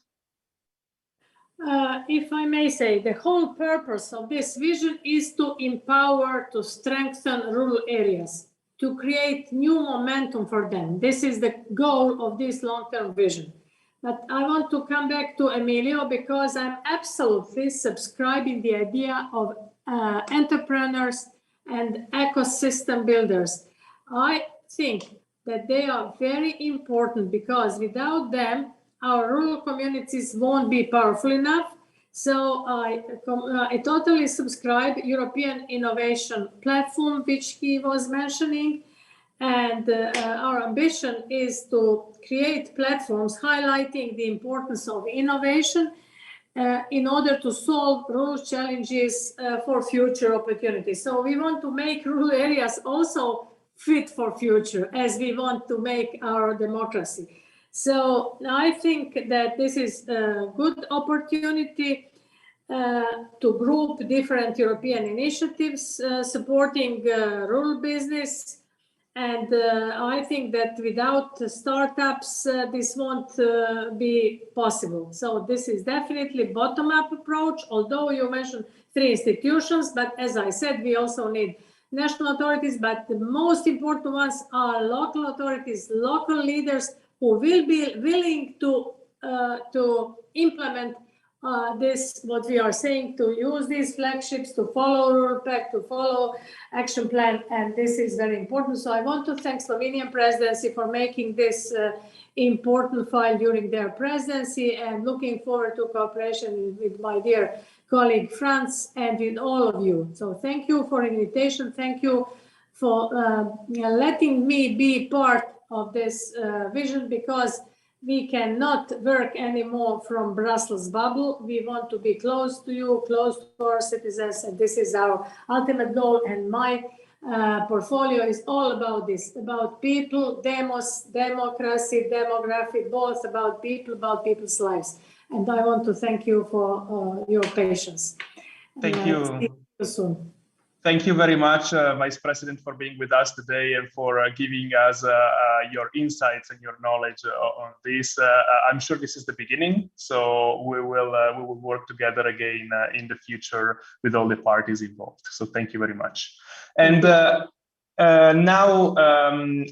If I may say, the whole purpose of this vision is to empower, to strengthen rural areas, to create new momentum for them. This is the goal of this long-term vision. But I want to come back to Emilio, because I'm absolutely subscribing the idea of entrepreneurs and ecosystem builders. I think that they are very important, because without them, our rural communities won't be powerful enough. So I totally subscribe European Innovation Platform, which he was mentioning. And our ambition is to create platforms highlighting the importance of innovation in order to solve rural challenges for future opportunities. So we want to make rural areas also fit for future, as we want to make our democracy. So I think that this is a good opportunity to group different European initiatives supporting rural business. And I think that without startups, this won't be possible. So this is definitely bottom-up approach, although you mentioned 3 institutions, but as I said, we also need national authorities, but the most important ones are local authorities, local leaders who will be willing to implement this, what we are saying, to use these flagships, to follow Rural Pact, to follow action plan, and this is very important. So I want to thank Slovenian presidency for making this important file during their presidency, and looking forward to cooperation with my dear colleague Franz and with all of you. So thank you for invitation. Thank you for letting me be part of this vision, because we cannot work anymore from Brussels bubble. We want to be close to you, close to our citizens, and this is our ultimate goal. And my portfolio is all about this, about people, demos, democracy, demography, both about people, about people's lives. And I want to thank you for your patience. Thank you. See you soon. Thank you very much, Vice President, for being with us today and for giving us your insights and your knowledge on this. I'm sure this is the beginning, so we will work together again in the future with all the parties involved. So thank you very much. And now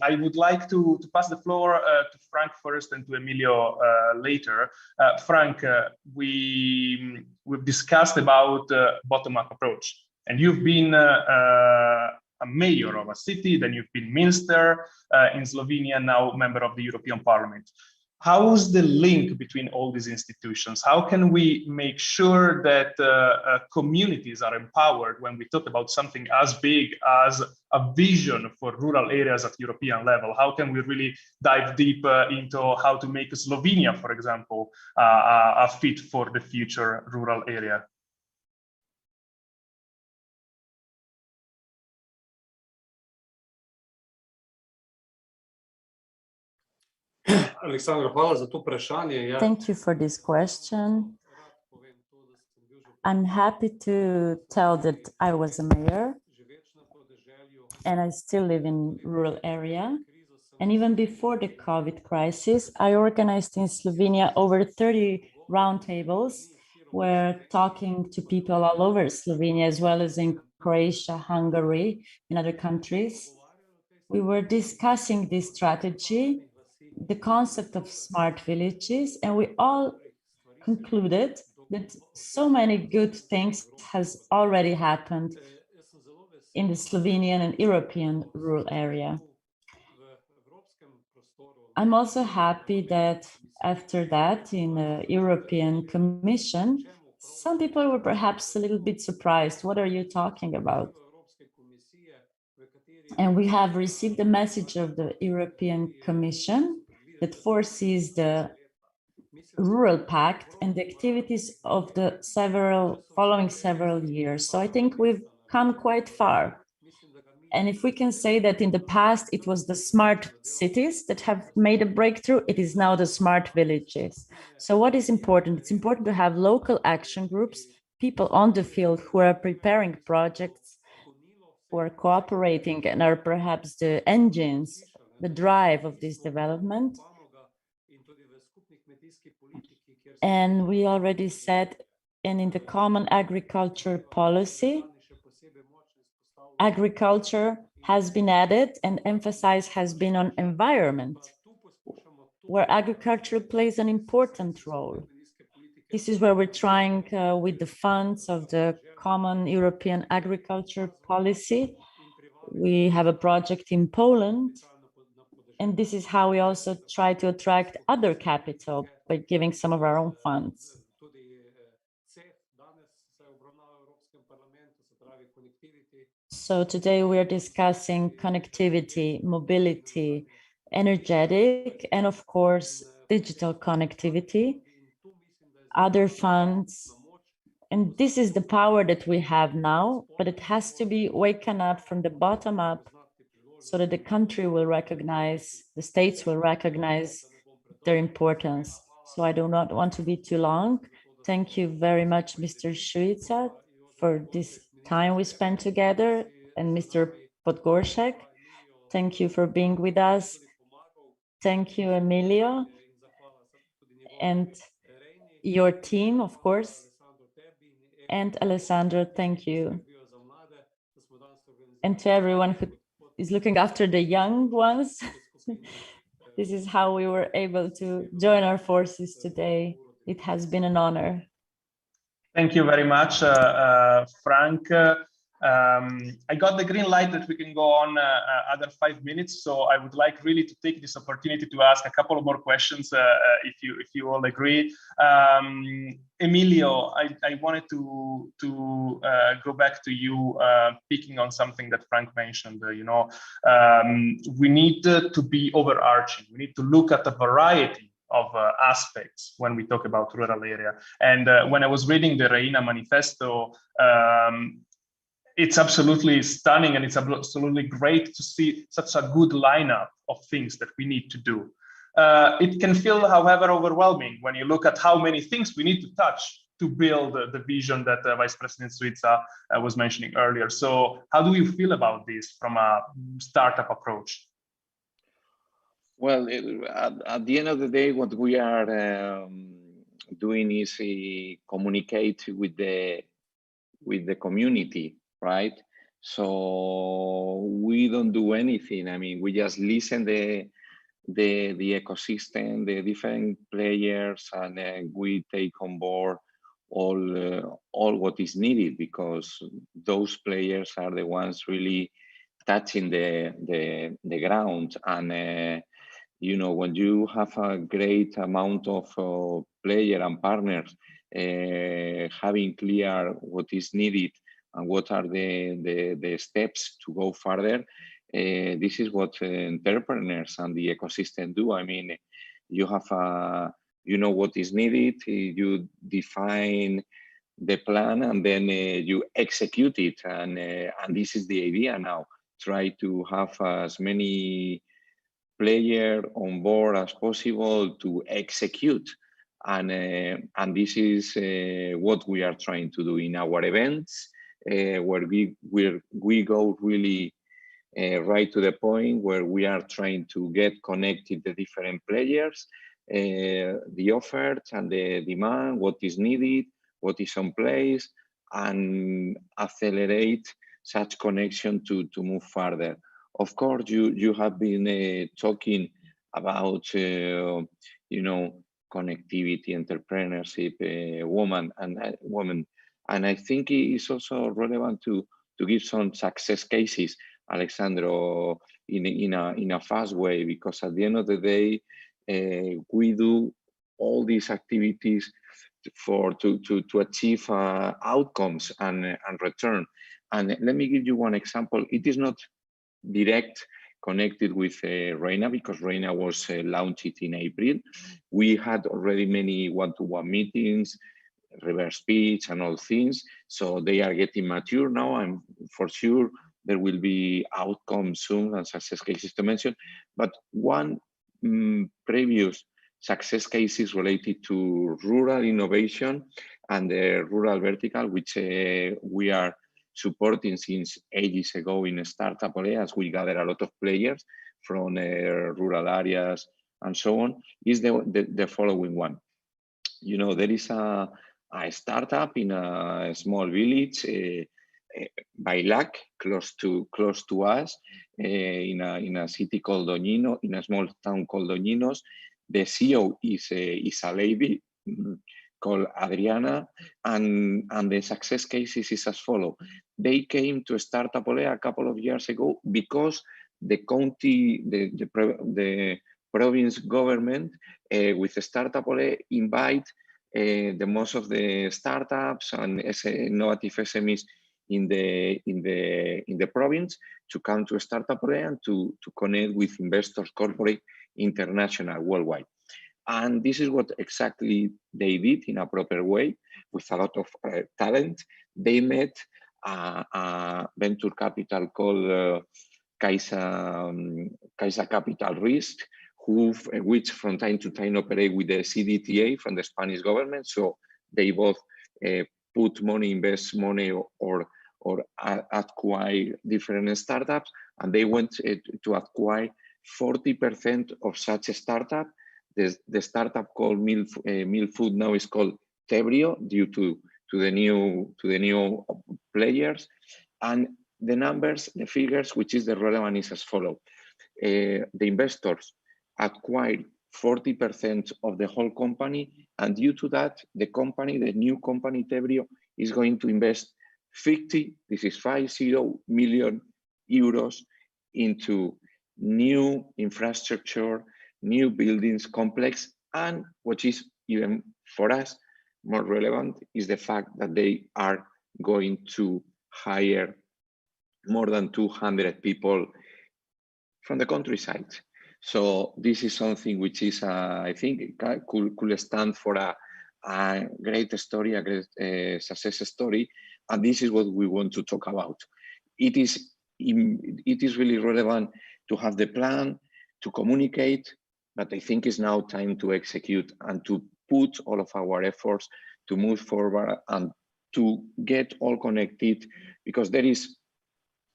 I would like to pass the floor to Frank first and to Emilio later. Frank, we've discussed about bottom-up approach. And you've been a mayor of a city, then you've been minister in Slovenia, now member of the European Parliament. How's the link between all these institutions? How can we make sure that communities are empowered when we talk about something as big as a vision for rural areas at European level? How can we really dive deep into how to make Slovenia, for example, a fit for the future rural area? Thank you for this question. I'm happy to tell that I was a mayor and I still live in rural area. And even before the COVID crisis, I organized in Slovenia over 30 roundtables where talking to people all over Slovenia, as well as in Croatia, Hungary, and other countries. We were discussing this strategy, the concept of smart villages, and we all concluded that so many good things has already happened in the Slovenian and European rural area. I'm also happy that after that, in the European Commission, some people were perhaps a little bit surprised. What are you talking about? And we have received the message of the European Commission that foresees the Rural Pact and the activities of the following several years. So I think we've come quite far. And if we can say that in the past, it was the smart cities that have made a breakthrough, it is now the smart villages. So what is important? It's important to have local action groups, people on the field who are preparing projects, who are cooperating and are perhaps the engines, the drive of this development. And we already said, and in the common agriculture policy, agriculture has been added and emphasis has been on environment, where agriculture plays an important role. This is where we're trying with the funds of the common European agriculture policy. We have a project in Poland, and this is how we also try to attract other capital by giving some of our own funds. So today we are discussing connectivity, mobility, energetic, and of course, digital connectivity, other funds. And this is the power that we have now, but it has to be waken up from the bottom up so that the country will recognize, the states will recognize their importance. So I do not want to be too long. Thank you very much, Mr. Šuica, for this time we spent together, and Mr. Podgoršek, thank you for being with us. Thank you, Emilio, and your team, of course. And Alessandro, thank you. And to everyone who is looking after the young ones, this is how we were able to join our forces today. It has been an honor. Thank you very much, Frank. I got the green light that we can go on other 5 minutes, so I would like really to take this opportunity to ask a couple of more questions, if you all agree. Emilio, I wanted to go back to you, picking on something that Frank mentioned. We need to be overarching. We need to look at a variety of aspects when we talk about rural area. And when I was reading the REINA manifesto, it's absolutely stunning, and it's absolutely great to see such a good lineup of things that we need to do. It can feel, however, overwhelming when you look at how many things we need to touch to build the vision that Vice President Suica was mentioning earlier. So how do you feel about this from a startup approach? Well, at the end of the day, what we are doing is communicate with the community, right? So we don't do anything. I mean, we just listen the ecosystem, the different players, and we take on board all what is needed, because those players are the ones really touching the ground. And when you have a great amount of player and partners having clear what is needed and what are the steps to go further, this is what entrepreneurs and the ecosystem do. I mean, you have what is needed, you define the plan, and then you execute it. And this is the idea now. Try to have as many player on board as possible to execute, and this is what we are trying to do in our events, where we go really right to the point, where we are trying to get connected the different players, the offers and the demand, what is needed, what is on place, and accelerate such connection to move further. Of course, you have been talking about connectivity, entrepreneurship, women, and I think it's also relevant to give some success cases, Alexandro, in a fast way, because at the end of the day, we do all these activities to achieve outcomes and return. And let me give you one example. It is not direct connected with REINA, because REINA was launched in April. We had already many one-to-one meetings, reverse pitch and all things. So they are getting mature now, and for sure there will be outcomes soon and success cases to mention. But one previous success case is related to rural innovation and the rural vertical, which we are supporting since ages ago in Startup Oleas. We gather a lot of players from rural areas and so on. Is the following one. There is a startup in a small village by luck, close to us, in a city called Doñino, in a small town called Doñinos. The CEO is a lady called Adriana, and the success cases is as follows. They came to Startup Olea a couple of years ago because the county, the province government with Startup Olea invite the most of the startups and innovative SMEs in the province to come to Startup Olea and to connect with investors, corporate, international, worldwide. And this is what exactly they did in a proper way, with a lot of talent. They met a venture capital called Caixa Capital Risk, which from time to time operate with the CDTA from the Spanish government. So they both put money, invest money, or acquire different startups, and they went to acquire 40% of such a startup. The startup called Meal Food now is called Tebrio due to the new players. And the numbers, the figures, which is the relevant, is as follows. The investors acquired 40% of the whole company, and due to that, the new company Tebrio, is going to invest 50 million euros into new infrastructure, new buildings complex, and what is even for us more relevant is the fact that they are going to hire more than 200 people from the countryside. So this is something which is, I think, could stand for a great story, a great success story, and this is what we want to talk about. It is really relevant to have the plan, to communicate, but I think it's now time to execute and to put all of our efforts to move forward and to get all connected, because there is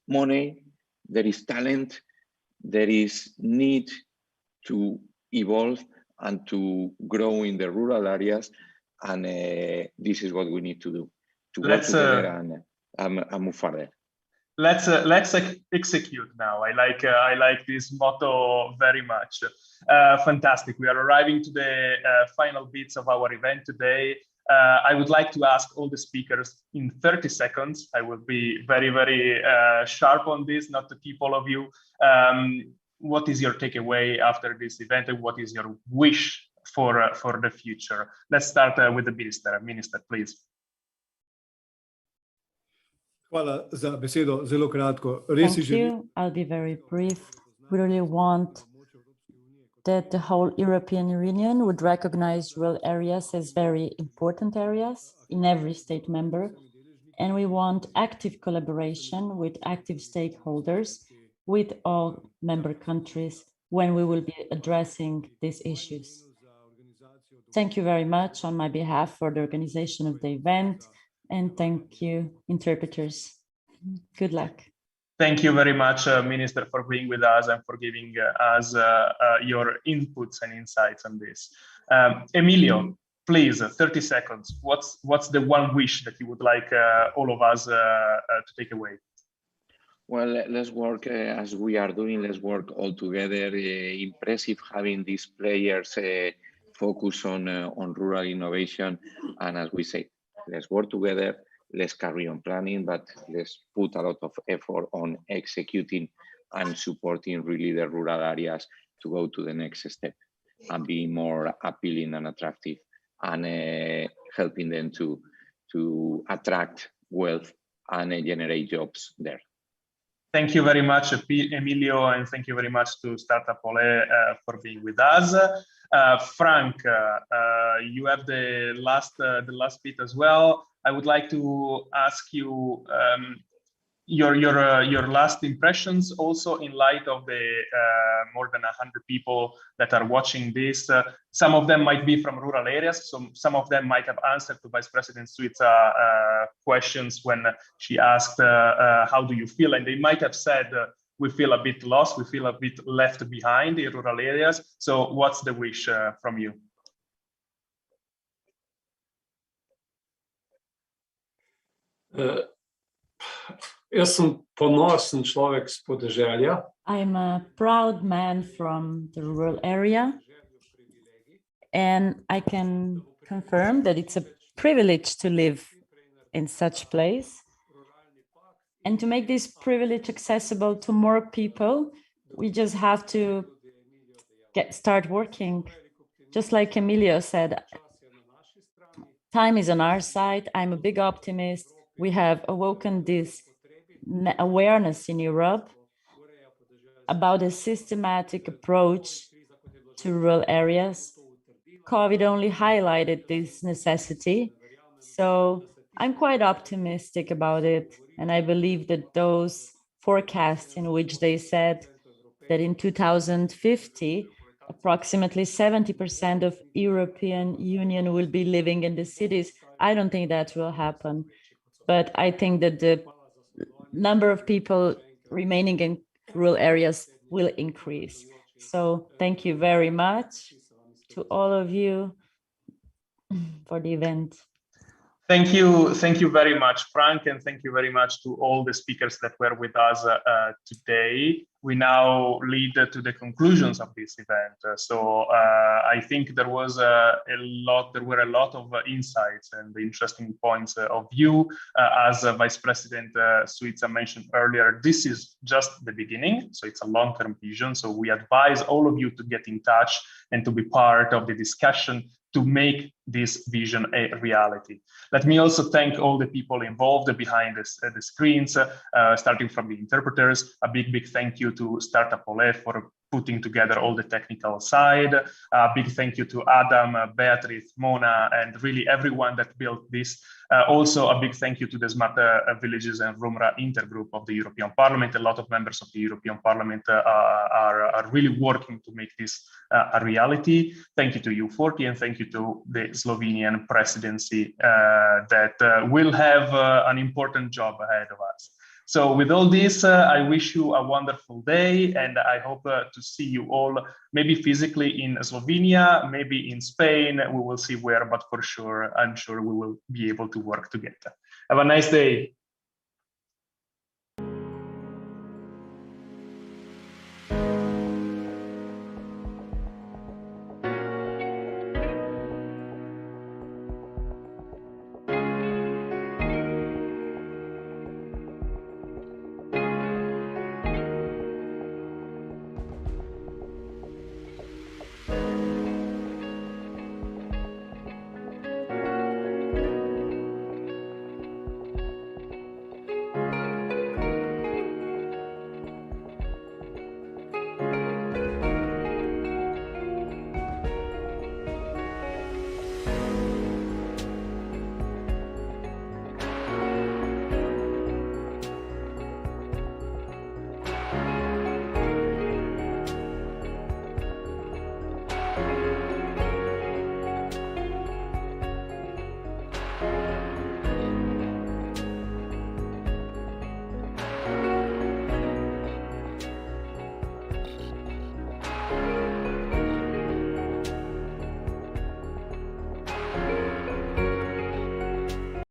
money, there is talent, there is need to evolve and to grow in the rural areas, and this is what we need to do, to work together and move further. Let's execute now. I like this motto very much. Fantastic. We are arriving to the final bits of our event today. I would like to ask all the speakers in 30 seconds. I will be very, very sharp on this, not to keep all of you. What is your takeaway after this event, and what is your wish for the future? Let's start with the minister. Minister, please. Hvala za besedo, zelo kratko. Thank you. I'll be very brief. We really want that the whole European Union would recognize rural areas as very important areas in every state member. And we want active collaboration with active stakeholders with all member countries when we will be addressing these issues. Thank you very much on my behalf for the organization of the event, and thank you, interpreters. Good luck. Thank you very much, Minister, for being with us and for giving us your inputs and insights on this. Emilio, please, 30 seconds. What's the one wish that you would like all of us to take away? Well, let's work as we are doing. Let's work all together. Impressive having these players focus on rural innovation. And as we say, let's work together. Let's carry on planning, but let's put a lot of effort on executing and supporting really the rural areas to go to the next step and be more appealing and attractive, and helping them to attract wealth and generate jobs there. Thank you very much, Emilio, and thank you very much to Startup Ole for being with us. Frank, you have the last bit as well. I would like to ask you your last impressions, also in light of the more than 100 people that are watching this. Some of them might be from rural areas, so some of them might have answered to Vice President Suica questions when she asked, how do you feel? And they might have said, we feel a bit lost, we feel a bit left behind in rural areas. So what's the wish from you? Jaz sem ponosen človek s podeželja. I'm a proud man from the rural area, and I can confirm that it's a privilege to live in such place. And to make this privilege accessible to more people, we just have to start working. Just like Emilio said, time is on our side. I'm a big optimist. We have awoken this awareness in Europe about a systematic approach to rural areas. COVID only highlighted this necessity. So I'm quite optimistic about it. And I believe that those forecasts in which they said that in 2050, approximately 70% of European Union will be living in the cities, I don't think that will happen. But I think that the number of people remaining in rural areas will increase. So thank you very much to all of you for the event. Thank you very much, Frank, and thank you very much to all the speakers that were with us today. We now lead to the conclusions of this event. I think there were a lot of insights and interesting points of view. As Vice President Suica mentioned earlier, this is just the beginning, so it's a long-term vision. So we advise all of you to get in touch and to be part of the discussion to make this vision a reality. Let me also thank all the people involved behind the screens, starting from the interpreters. A big thank you to Startup Ole for putting together all the technical side. A big thank you to Adam, Beatrice, Mona, and really everyone that built this. Also, a big thank you to the Smart Villages and Rumra Intergroup of the European Parliament. A lot of members of the European Parliament are really working to make this a reality. Thank you to U40 and thank you to the Slovenian presidency that will have an important job ahead of us. So with all this, I wish you a wonderful day, and I hope to see you all, maybe physically in Slovenia, maybe in Spain. We will see where, but for sure, I'm sure we will be able to work together. Have a nice day.